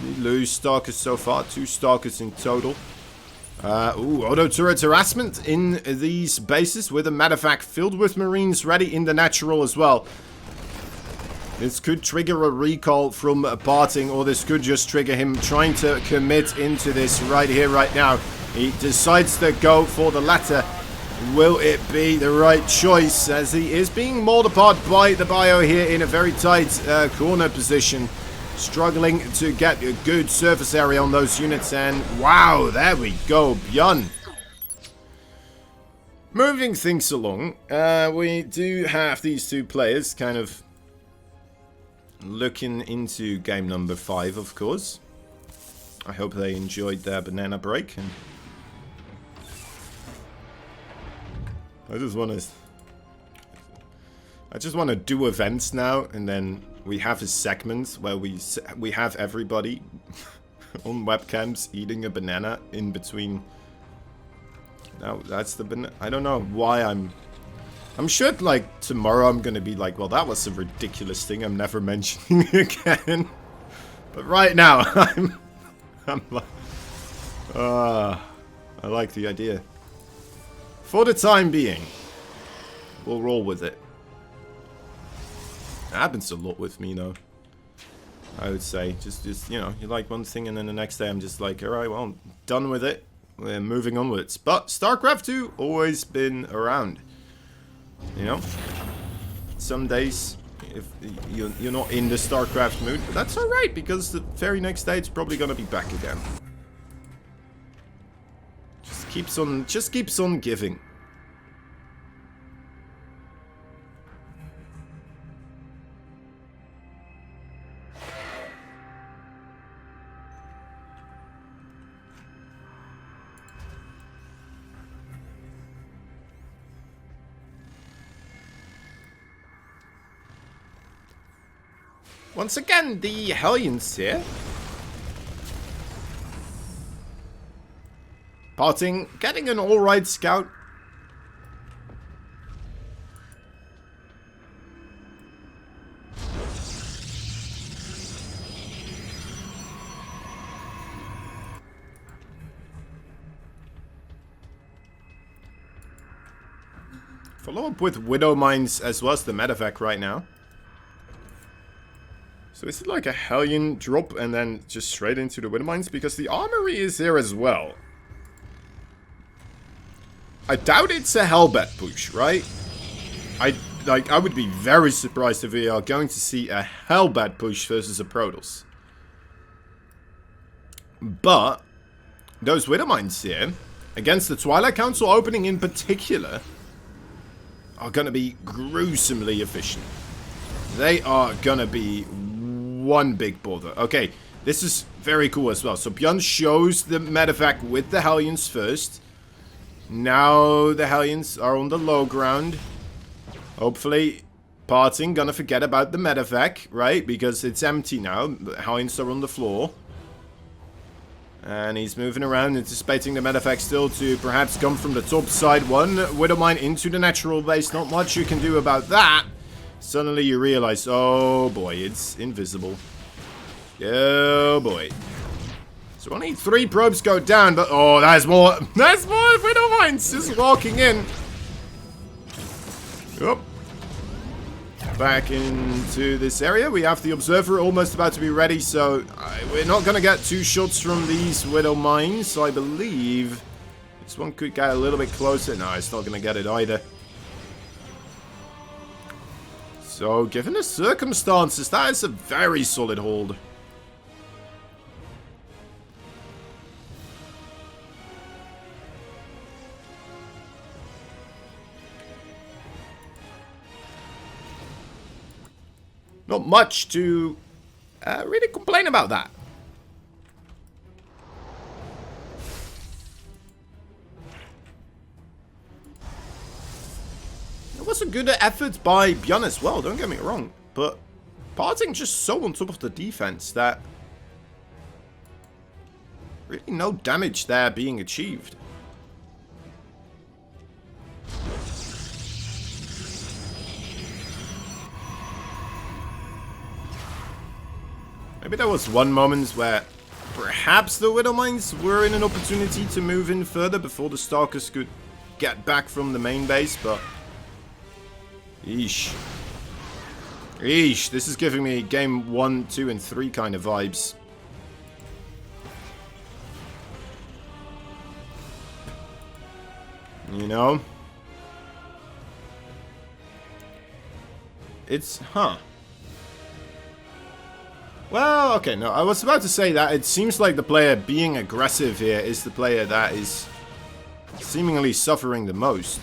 We lose Stalkers so far, 2 Stalkers in total. Auto turret harassment in these bases with a medevac filled with Marines ready in the natural as well. This could trigger a recall from Parting, or this could just trigger him trying to commit into this right here, right now. He decides to go for the latter. Will it be the right choice, as he is being mauled apart by the bio here in a very tight corner position. Struggling to get a good surface area on those units, and wow, there we go, ByuN. Moving things along, we do have these 2 players kind of looking into game number 5, of course. I hope they enjoyed their banana break. And I just want to do events now, and then we have a segment where we have everybody on webcams eating a banana in between. Now that's the banana. I don't know why I'm sure like tomorrow I'm gonna be like, well, that was a ridiculous thing I'm never mentioning again. But right now I'm like, I like the idea. For the time being, we'll roll with it. It happens a lot with me, though. I would say, just you know, you like one thing and then the next day I'm just like, alright, well, I'm done with it. We're moving onwards. But StarCraft 2 always been around. You know, some days if you're not in the StarCraft mood, but that's alright, because the very next day it's probably gonna be back again. Just keeps on giving. Once again, the Hellions here. Parting, getting an alright scout. Follow up with Widow Mines as well as the medevac right now. So is it like a Hellion drop and then just straight into the Widow Mines? Because the armory is there as well. I doubt it's a Hellbat push, right? I would be very surprised if we are going to see a Hellbat push versus a Protoss. But those Widow Mines here, against the Twilight Council opening in particular, are going to be gruesomely efficient. They are going to be one big bother. Okay, this is very cool as well. So ByuN shows the medevac with the Hellions first. Now the Hellions are on the low ground. Hopefully Parting gonna forget about the medevac, right? Because it's empty now. The Hellions are on the floor. And he's moving around, anticipating the medevac still to perhaps come from the top side. One Widow Mine into the natural base. Not much you can do about that. Suddenly you realize, oh boy, it's invisible. Oh boy. So only 3 probes go down, but oh, there's more. There's more Widow Mines just walking in. Yep. Back into this area. We have the Observer almost about to be ready, so we're not going to get 2 shots from these Widow Mines. So I believe this one could get a little bit closer. No, it's not going to get it either. So, given the circumstances, that is a very solid hold. Not much to really complain about that. It was a good effort by ByuN as well, don't get me wrong. But parting just so on top of the defense that really no damage there being achieved. Maybe there was one moment where perhaps the Widowmines were in an opportunity to move in further before the Stalkers could get back from the main base, but Eesh. Eesh, this is giving me game 1, 2, and 3 kind of vibes. You know? It's, Well, okay, no, I was about to say that it seems like the player being aggressive here is the player that is seemingly suffering the most.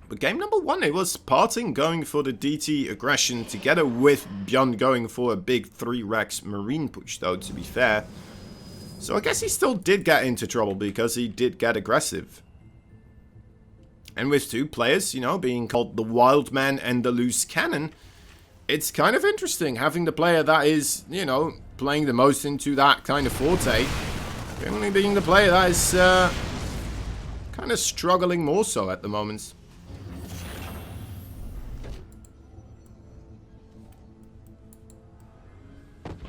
But game number 1, it was Parting going for the DT aggression together with ByuN going for a big 3-Rex Marine push, though, to be fair. So I guess he still did get into trouble because he did get aggressive. And with 2 players, you know, being called the Wild Man and the Loose Cannon, it's kind of interesting having the player that is, you know, playing the most into that kind of forte, only being the player that is kind of struggling more so at the moment.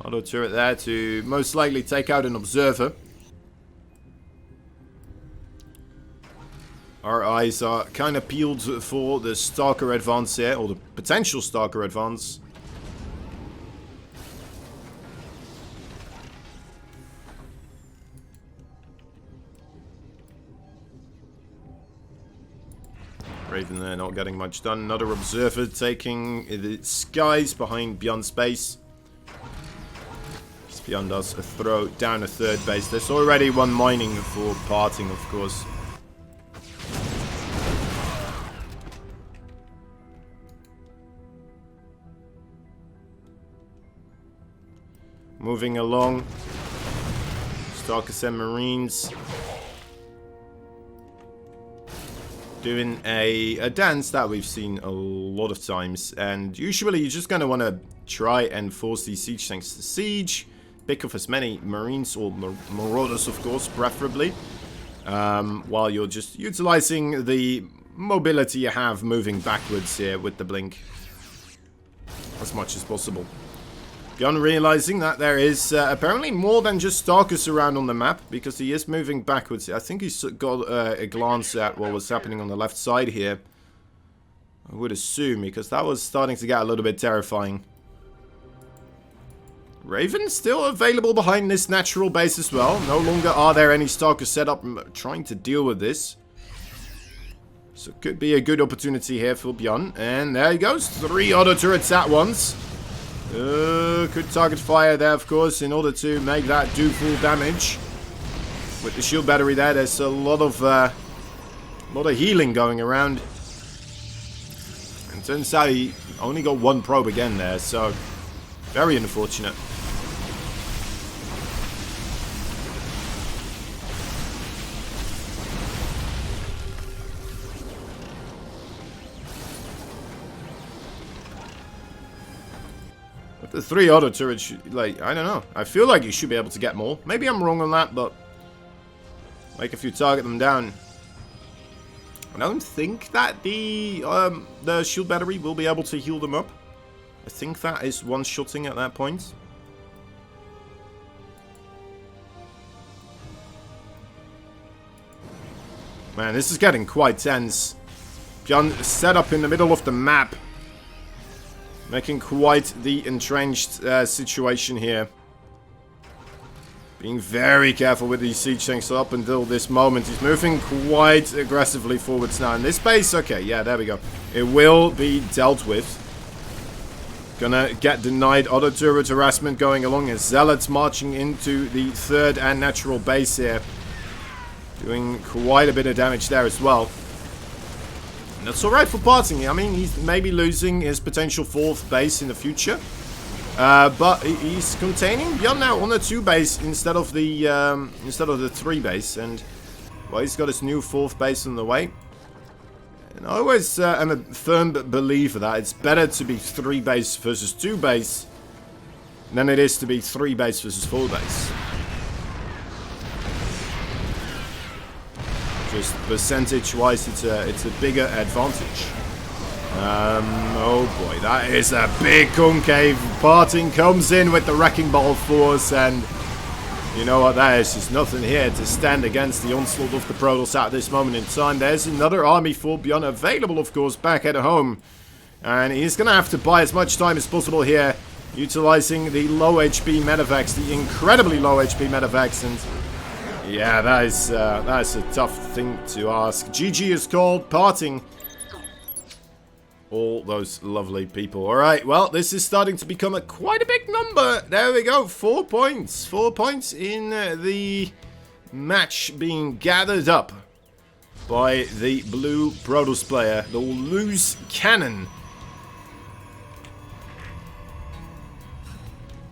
Auto turret there to most likely take out an observer. Our eyes are kind of peeled for the Stalker advance here, or the potential Stalker advance. Raven there not getting much done. Another observer taking the skies behind ByuN's base. ByuN does a throw down a 3rd base. There's already one mining for Parting, of course. Moving along. Stalkers and Marines doing a dance that we've seen a lot of times. And usually you're just going to want to try and force these siege tanks to siege. Pick off as many Marines or Marauders, of course, preferably. While you're just utilizing the mobility you have moving backwards here with the blink. As much as possible. ByuN realizing that there is apparently more than just Stalkers around on the map. Because he is moving backwards. I think he's got a glance at what was happening on the left side here. I would assume, because that was starting to get a little bit terrifying. Raven still available behind this natural base as well. No longer are there any Stalkers set up trying to deal with this. So it could be a good opportunity here for ByuN. And there he goes. 3 auto turrets at once. Good target fire there, of course, in order to make that do full damage. With the shield battery there, there's a lot of healing going around. And turns out he only got 1 probe again there, so very unfortunate. The 3 auto turrets, like, I don't know. I feel like you should be able to get more. Maybe I'm wrong on that, but like if you target them down. I don't think that the shield battery will be able to heal them up. I think that is one-shotting at that point. Man, this is getting quite tense. ByuN set up in the middle of the map. Making quite the entrenched situation here. Being very careful with these siege tanks up until this moment. He's moving quite aggressively forwards now. In this base, okay, yeah, there we go. It will be dealt with. Gonna get denied auto turret harassment going along as Zealots marching into the 3rd and natural base here. Doing quite a bit of damage there as well. That's alright for parting. I mean, he's maybe losing his potential 4th base in the future. But he's containing ByuN now on a 2 base instead of the 3 base. And, well, he's got his new 4th base on the way. And I always am a firm believer that it's better to be 3 base versus 2 base than it is to be 3 base versus 4 base. Just percentage-wise, it's a bigger advantage. Oh boy, that is a big concave. Parting comes in with the Wrecking Ball force, and you know what that is? There's nothing here to stand against the onslaught of the Protoss at this moment in time. There's another army for ByuN available, of course, back at home. And he's going to have to buy as much time as possible here, utilizing the low HP medevacs, the incredibly low HP medevacs, and yeah, that is a tough thing to ask. GG is called, parting all those lovely people. Alright, well, this is starting to become quite a big number. There we go, 4 points. 4 points in the match being gathered up by the blue Protoss player, the loose cannon.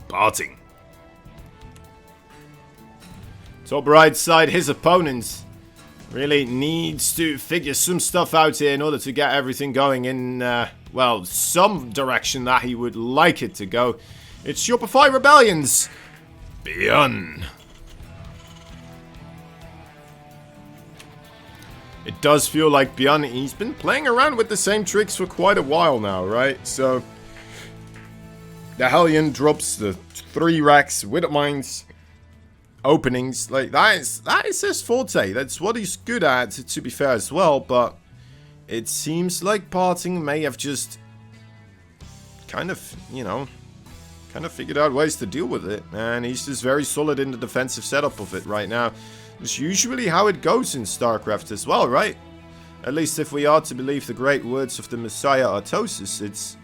Parting. Top right side, his opponent really needs to figure some stuff out here in order to get everything going in, well, some direction that he would like it to go. It's Shopify Rebellions. ByuN. It does feel like ByuN, he's been playing around with the same tricks for quite a while now, right? So, the Hellion drops the 3 racks, Widow Mines, openings, like that is his forte. That's what he's good at, to be fair as well, but it seems like parting may have just kind of, you know, figured out ways to deal with it, and he's just very solid in the defensive setup of it right now. It's usually how it goes in StarCraft as well, right? At least if we are to believe the great words of the Messiah Artosis, it's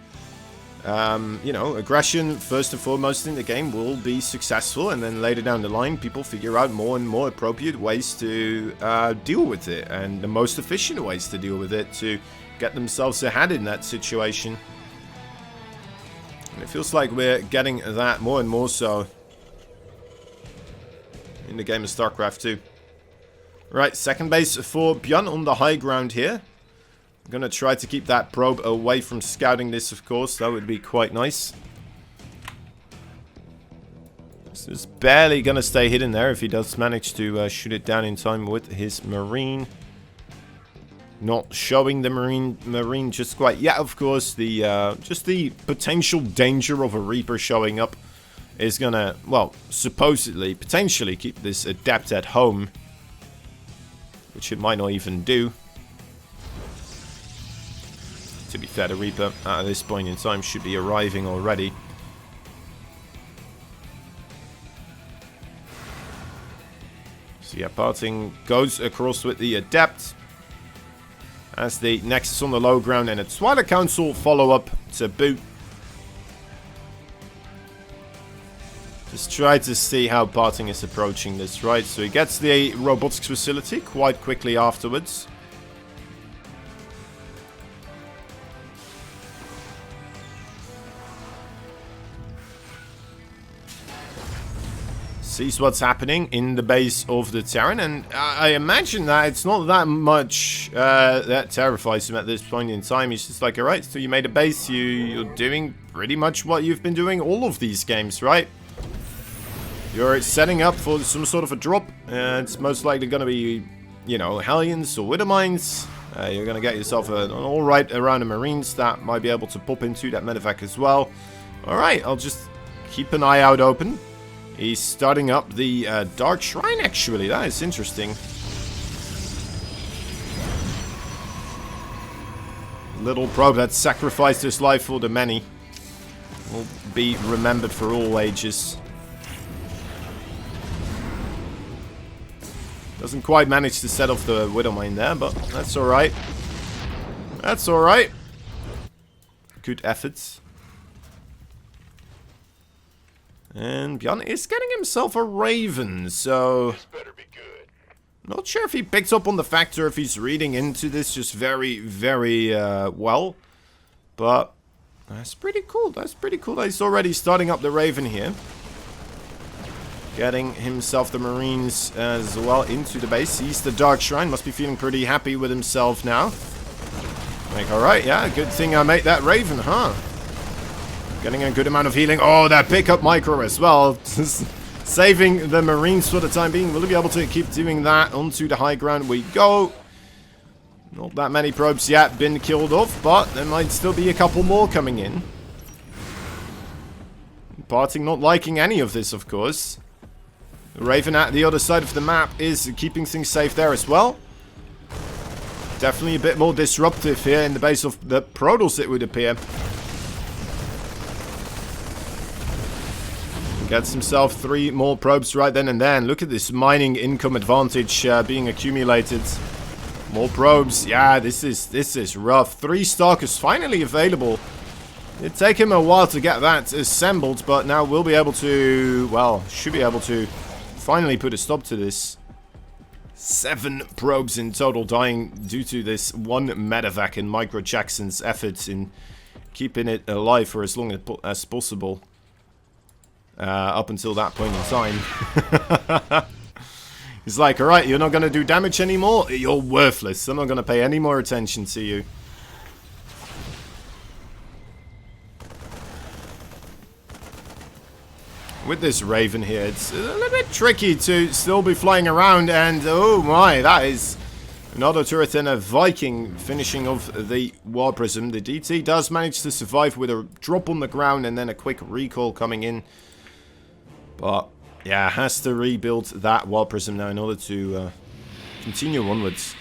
you know, aggression first and foremost in the game will be successful, and then later down the line people figure out more and more appropriate ways to deal with it, and the most efficient ways to deal with it to get themselves ahead in that situation. And it feels like we're getting that more and more so in the game of StarCraft 2. Right, second base for ByuN on the high ground here. I'm gonna try to keep that probe away from scouting this, of course. That would be quite nice. This is barely gonna stay hidden there if he does manage to shoot it down in time with his Marine. Not showing the Marine just quite yet, of course. The just the potential danger of a Reaper showing up is gonna, well, supposedly, potentially keep this Adept at home, which it might not even do. To be fair, the Reaper at this point in time should be arriving already. So yeah, parting goes across with the Adept as the Nexus on the low ground and a Twilight Council follow-up to boot. Just try to see how parting is approaching this, right? So he gets the robotics facility quite quickly afterwards. Sees what's happening in the base of the Terran, and I imagine that it's not that much that terrifies him at this point in time. He's just like, alright, so you made a base, you're doing pretty much what you've been doing all of these games, right? You're setting up for some sort of a drop, it's most likely going to be, you know, Hellions or Widow Mines. You're going to get yourself an alright round of Marines that might be able to pop into that medevac as well. Alright, I'll just keep an eye out open. He's starting up the Dark Shrine, actually. That is interesting. Little probe that sacrificed his life for the many will be remembered for all ages. Doesn't quite manage to set off the Widow Mine there, but that's alright. That's alright. Good efforts. And ByuN is getting himself a Raven, so... This better be good. Not sure if he picked up on the fact or if he's reading into this just very, very well. But that's pretty cool. That's pretty cool that he's already starting up the Raven here. Getting himself the Marines as well into the base. He's the Dark Shrine. Must be feeling pretty happy with himself now. Like, alright, yeah, good thing I made that Raven, huh? Getting a good amount of healing. Oh, that pickup micro as well. Saving the Marines for the time being. Will he be able to keep doing that? Onto the high ground we go. Not that many probes yet been killed off, but there might still be a couple more coming in. Parting not liking any of this, of course. The Raven at the other side of the map is keeping things safe there as well. Definitely a bit more disruptive here in the base of the Protoss, it would appear. Gets himself 3 more probes right then and there. And look at this mining income advantage being accumulated. More probes. Yeah, this is rough. 3 Stalkers finally available. It'd take him a while to get that assembled, but now we'll be able to, well, should be able to finally put a stop to this. 7 probes in total dying due to this one medevac and Micro Jackson's efforts in keeping it alive for as long as possible. Up until that point in time. He's like, alright, you're not going to do damage anymore? You're worthless. I'm not going to pay any more attention to you. With this Raven here, it's a little bit tricky to still be flying around, and oh my, that is another turret and a Viking finishing off the War Prism. The DT does manage to survive with a drop on the ground and then a quick recall coming in. But yeah, has to rebuild that War Prism now in order to continue onwards.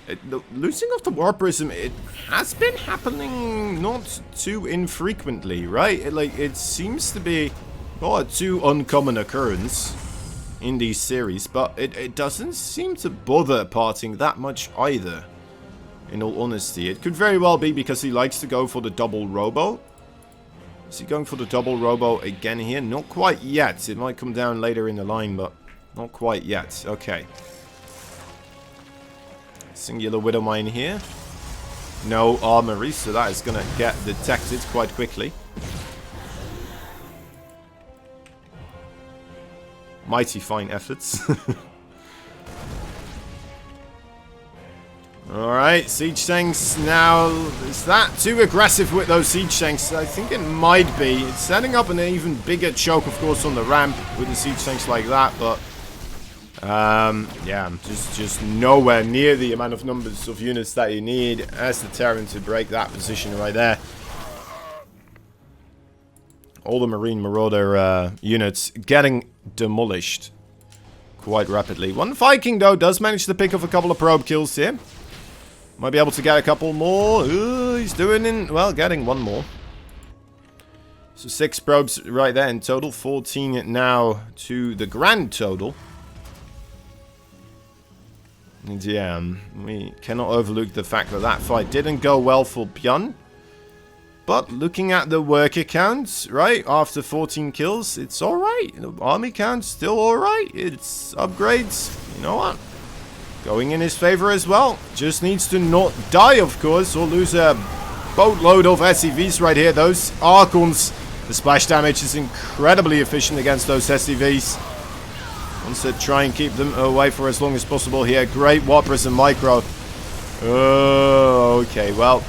The losing of the War Prism, it has been happening not too infrequently, right? It seems to be not a too uncommon occurrence in these series, but it doesn't seem to bother Parting that much either, in all honesty. It could very well be because he likes to go for the double robo. Is he going for the double robo again here? Not quite yet. It might come down later in the line, but not quite yet. Okay. Singular Widow Mine here. No armory, so that is going to get detected quite quickly. Mighty fine efforts. Alright, Siege Tanks now. Is that too aggressive with those Siege Tanks? I think it might be. It's setting up an even bigger choke, of course, on the ramp with the Siege Tanks like that, but yeah, just nowhere near the amount of numbers of units that you need as the Terran to break that position right there. All the Marine Marauder units getting demolished quite rapidly. One Viking, though, does manage to pick up a couple of probe kills here. Might be able to get a couple more. Ooh, he's doing well, getting one more. So 6 probes right there in total. 14 now to the grand total. And yeah, we cannot overlook the fact that that fight didn't go well for ByuN. But looking at the worker counts, right, after 14 kills, it's alright. The army count's still alright. It's upgrades. You know what? Going in his favor as well. Just needs to not die, of course, or lose a boatload of SCVs right here. Those Archons, the splash damage is incredibly efficient against those SCVs. Wants to try and keep them away for as long as possible here. Great War Prism Micro. Oh, okay, well,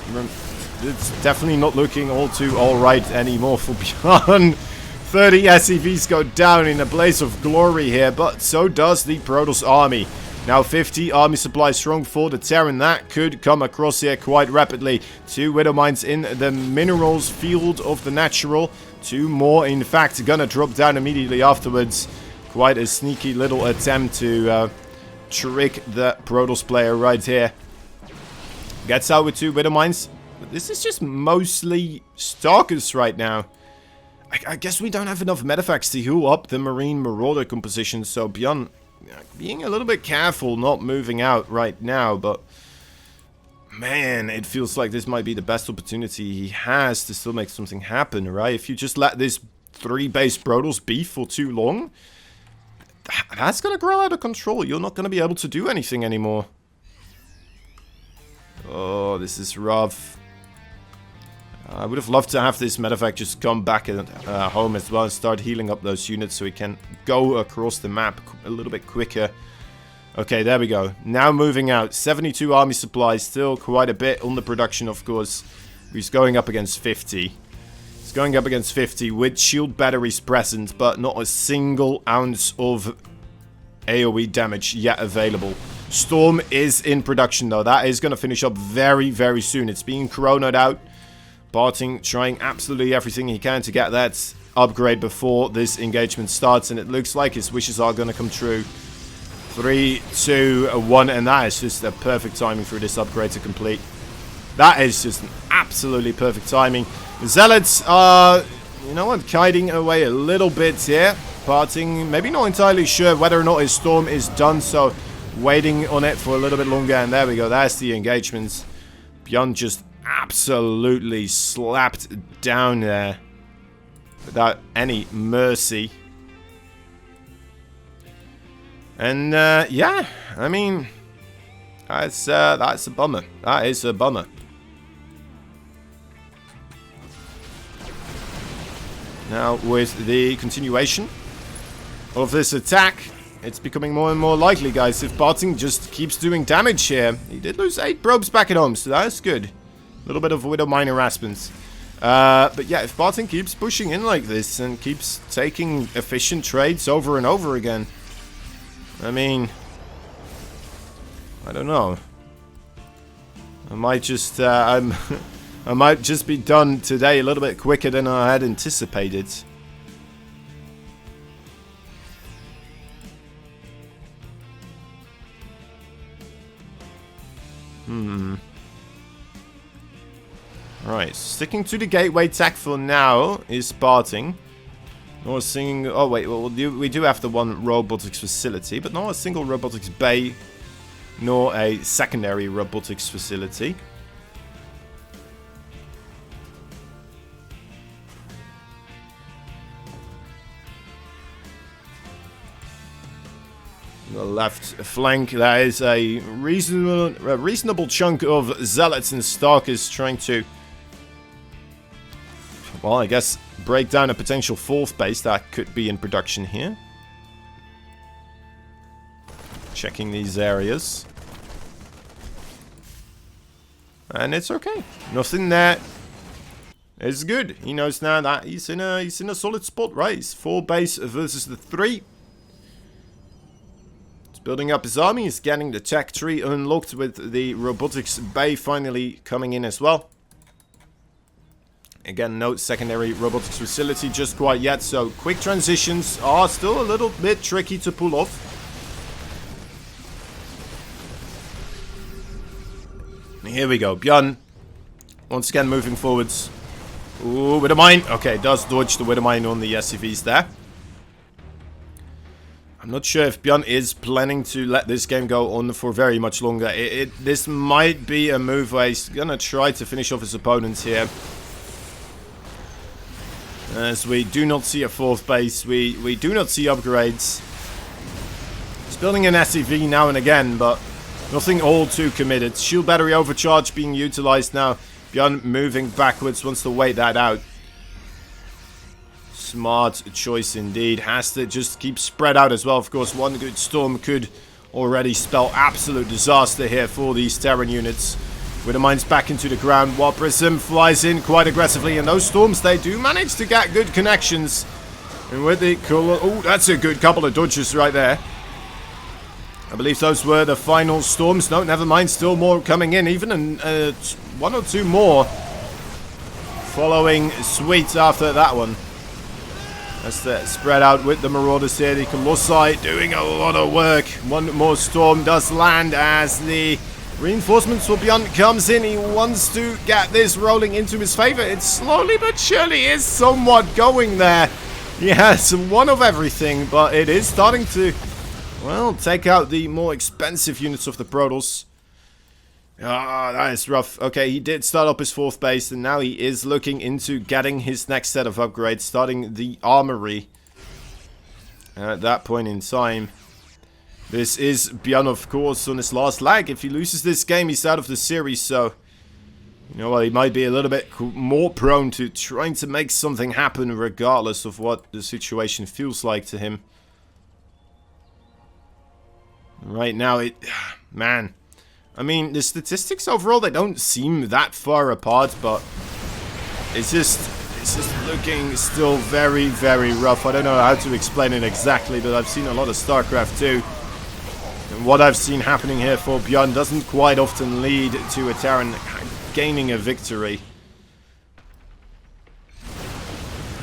it's definitely not looking all too alright anymore for ByuN. 30 SCVs go down in a blaze of glory here, but so does the Protoss army. Now 50 army supply strong for the Terran. That could come across here quite rapidly. 2 Widow Mines in the minerals field of the natural. 2 more, in fact, gonna drop down immediately afterwards. Quite a sneaky little attempt to trick the Protoss player right here. Gets out with 2 Widow Mines. But this is just mostly Stalkers right now. I guess we don't have enough medevacs to heal up the Marine Marauder composition, so ByuN being a little bit careful not moving out right now, but man, it feels like this might be the best opportunity he has to still make something happen, right? If you just let this 3 base Protoss be for too long, That's gonna grow out of control. You're not gonna be able to do anything anymore. Oh, this is rough. I would have loved to have this medevac just come back at home as well and start healing up those units so we can go across the map a little bit quicker. Okay, there we go. Now moving out. 72 army supplies, still quite a bit on the production, of course. He's going up against 50. He's going up against 50 with shield batteries present, but not a single ounce of AoE damage yet available. Storm is in production though. That is going to finish up very, very soon. It's being coronaed out. Barting trying absolutely everything he can to get that upgrade before this engagement starts, and it looks like his wishes are going to come true. 3, 2, 1, and that is just a perfect timing for this upgrade to complete. That is just an absolutely perfect timing. The Zealots are, you know what, kiting away a little bit here. Barting, maybe not entirely sure whether or not his storm is done, so waiting on it for a little bit longer, and there we go, that's the engagements. ByuN just absolutely slapped down there without any mercy. And yeah, I mean, that's a bummer. That is a bummer. Now with the continuation of this attack, it's becoming more and more likely, guys, if Barting just keeps doing damage here. He did lose 8 probes back at home, so that's good. A little bit of Widow Mine harassment. But yeah, if Barting keeps pushing in like this and keeps taking efficient trades over and over again, I mean, I don't know. I might just, I might just be done today a little bit quicker than I had anticipated. Right, sticking to the gateway tech for now is Barting. Nor a single. Oh wait, well we do have the one robotics facility, but not a single robotics bay, nor a secondary robotics facility. The left flank, there is a reasonable chunk of Zealots and Stalkers trying to, well, I guess, break down a potential 4th base that could be in production here. Checking these areas. And it's okay. Nothing there. It's good. He knows now that he's in a solid spot, right? He's 4 base versus the 3. He's building up his army. He's getting the tech tree unlocked with the robotics bay finally coming in as well. Again, no secondary robotics facility just quite yet, so quick transitions are still a little bit tricky to pull off. Here we go, ByuN once again moving forwards. Ooh, with a mine. Okay, does dodge the Widow Mine on the SCVs there. I'm not sure if ByuN is planning to let this game go on for very much longer. This might be a move where he's gonna try to finish off his opponents here. As we do not see a 4th base, we do not see upgrades. He's building an SCV now and again, but nothing all too committed. Shield battery overcharge being utilized now. ByuN moving backwards, wants to wait that out. Smart choice indeed. Has to just keep spread out as well. Of course, one good storm could already spell absolute disaster here for these Terran units. With the mines back into the ground, while Prism flies in quite aggressively, and those storms, they do manage to get good connections. And with the color, oh, that's a good couple of dodges right there. I believe those were the final storms. No, never mind, still more coming in, even 1 or 2 more following sweet after that one. That's the spread out with the Marauders here. The Colossi doing a lot of work. One more storm does land as the reinforcements for ByuN comes in. He wants to get this rolling into his favor. It slowly but surely is somewhat going there. He has one of everything, but it is starting to, well, take out the more expensive units of the Protoss. Ah, that is rough. Okay, he did start up his 4th base, and now he is looking into getting his next set of upgrades, starting the armory. at that point in time. This is ByuN, of course, on his last leg. If he loses this game, he's out of the series, so... You know what, he might be a little bit more prone to trying to make something happen regardless of what the situation feels like to him. Right now, man. I mean, the statistics overall, they don't seem that far apart, but it's just looking still very, very rough. I don't know how to explain it exactly, but I've seen a lot of StarCraft too. And what I've seen happening here for ByuN doesn't quite often lead to a Terran gaining a victory.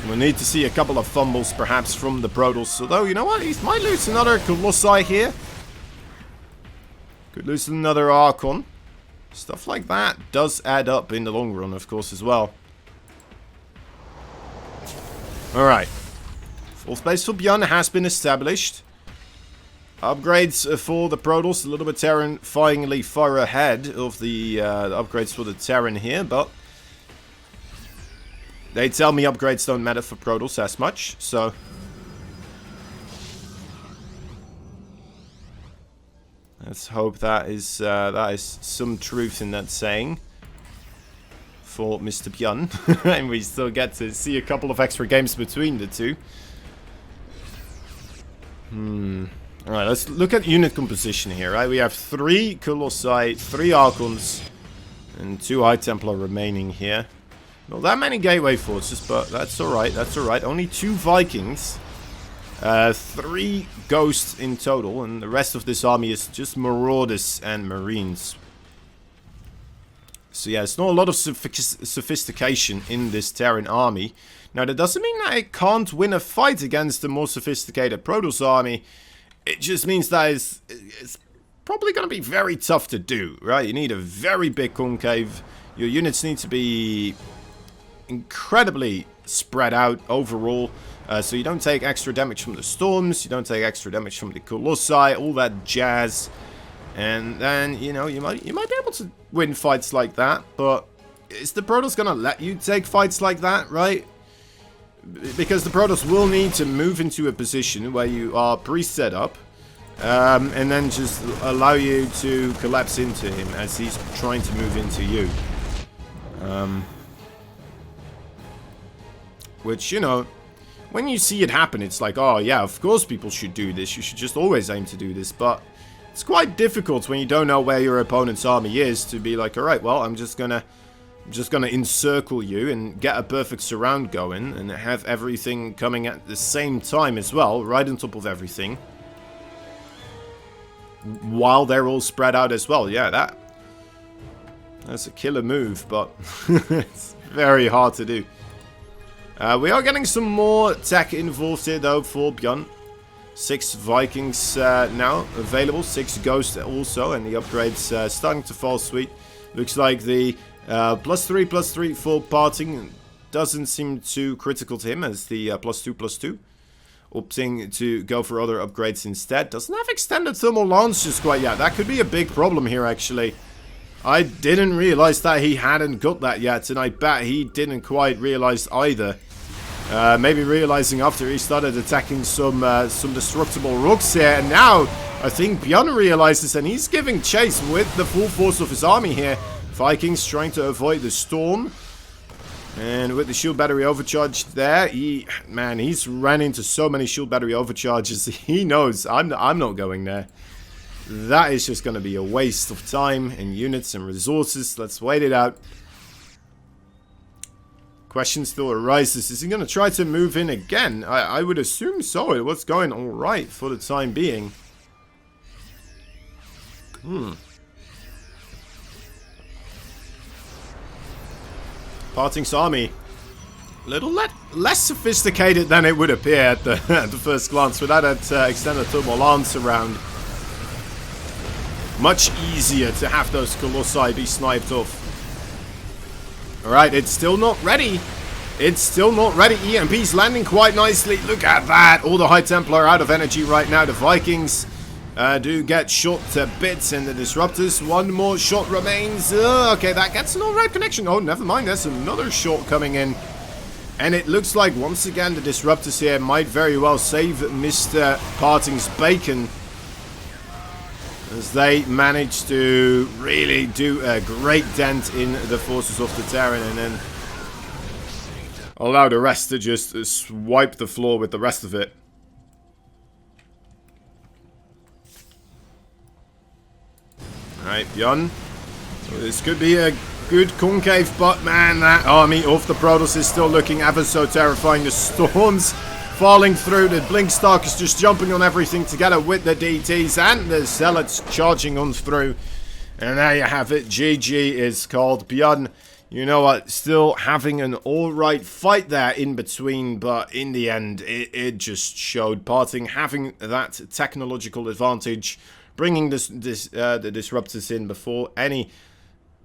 We'll need to see a couple of fumbles perhaps from the Protoss. Although, you know what? He might lose another Colossi here. Could lose another Archon. Stuff like that does add up in the long run, of course, as well. Alright. Fourth base for ByuN has been established. Upgrades for the Protoss. A little bit Terran finally far ahead of the upgrades for the Terran here, but they tell me upgrades don't matter for Protoss as much, so let's hope that is some truth in that saying for Mr. ByuN. And we still get to see a couple of extra games between the two. Alright, let's look at unit composition here, right? We have 3 Colossi, 3 Archons, and 2 High Templar remaining here. Not that many Gateway Forces, but that's alright, that's alright. Only 2 Vikings, 3 Ghosts in total, and the rest of this army is just Marauders and Marines. So yeah, it's not a lot of sophistication in this Terran army. Now, that doesn't mean that it can't win a fight against the more sophisticated Protoss army. It just means that it's probably going to be very tough to do, right? You need a very big concave. Your units need to be incredibly spread out overall. So you don't take extra damage from the storms. You don't take extra damage from the Colossi. All that jazz. And then, you know, you might be able to win fights like that. But is the Protoss going to let you take fights like that, right? Because the Protoss will need to move into a position where you are pre-set up, and then just allow you to collapse into him as he's trying to move into you. Which, you know, when you see it happen, it's like, oh yeah, of course people should do this. You should just always aim to do this. But it's quite difficult when you don't know where your opponent's army is to be like, alright, well, I'm just gonna encircle you and get a perfect surround going and have everything coming at the same time as well, right on top of everything, while they're all spread out as well. Yeah, that's a killer move, but it's very hard to do. We are getting some more tech involved here though for ByuN. 6 Vikings now available, 6 Ghosts also, and the upgrades starting to fall sweet. Looks like the +3/+3 for parting doesn't seem too critical to him, as the +2/+2. Opting to go for other upgrades instead. Doesn't have extended thermal launchers quite yet. That could be a big problem here, actually. I didn't realize that he hadn't got that yet, and I bet he didn't quite realize either. Maybe realizing after he started attacking some destructible rocks here, and now I think ByuN realizes, and he's giving chase with the full force of his army here. Vikings trying to avoid the storm. And with the shield battery overcharged there, he's ran into so many shield battery overcharges. He knows I'm not going there. That is just going to be a waste of time and units and resources. Let's wait it out. Question still arises. Is he going to try to move in again? I would assume so. It was going alright for the time being. Parting's army, a little less sophisticated than it would appear at the first glance, without that extended thermal lance around. Much easier to have those Colossi be sniped off. Alright, it's still not ready. It's still not ready. EMP's landing quite nicely. Look at that. All the High Templar are out of energy right now. The Vikings do get shot to bits, and the Disruptors, one more shot remains. Okay, that gets an alright connection. Oh, never mind, there's another shot coming in. And it looks like once again the Disruptors here might very well save Mr. Parting's bacon, as they manage to really do a great dent in the forces of the Terran, and then allow the rest to just swipe the floor with the rest of it. Alright, ByuN. So this could be a good concave, but man, that army of the Protoss is still looking ever so terrifying. The storms falling through, the Blinkstalk is just jumping on everything together with the DTs, and the Zealots charging on through. And there you have it, GG is called. ByuN, you know what, still having an alright fight there in between, but in the end, it just showed Parting having that technological advantage, bringing the Disruptors in before any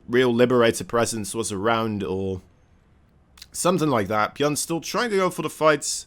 real Liberator presence was around or something like that. ByuN still trying to go for the fights.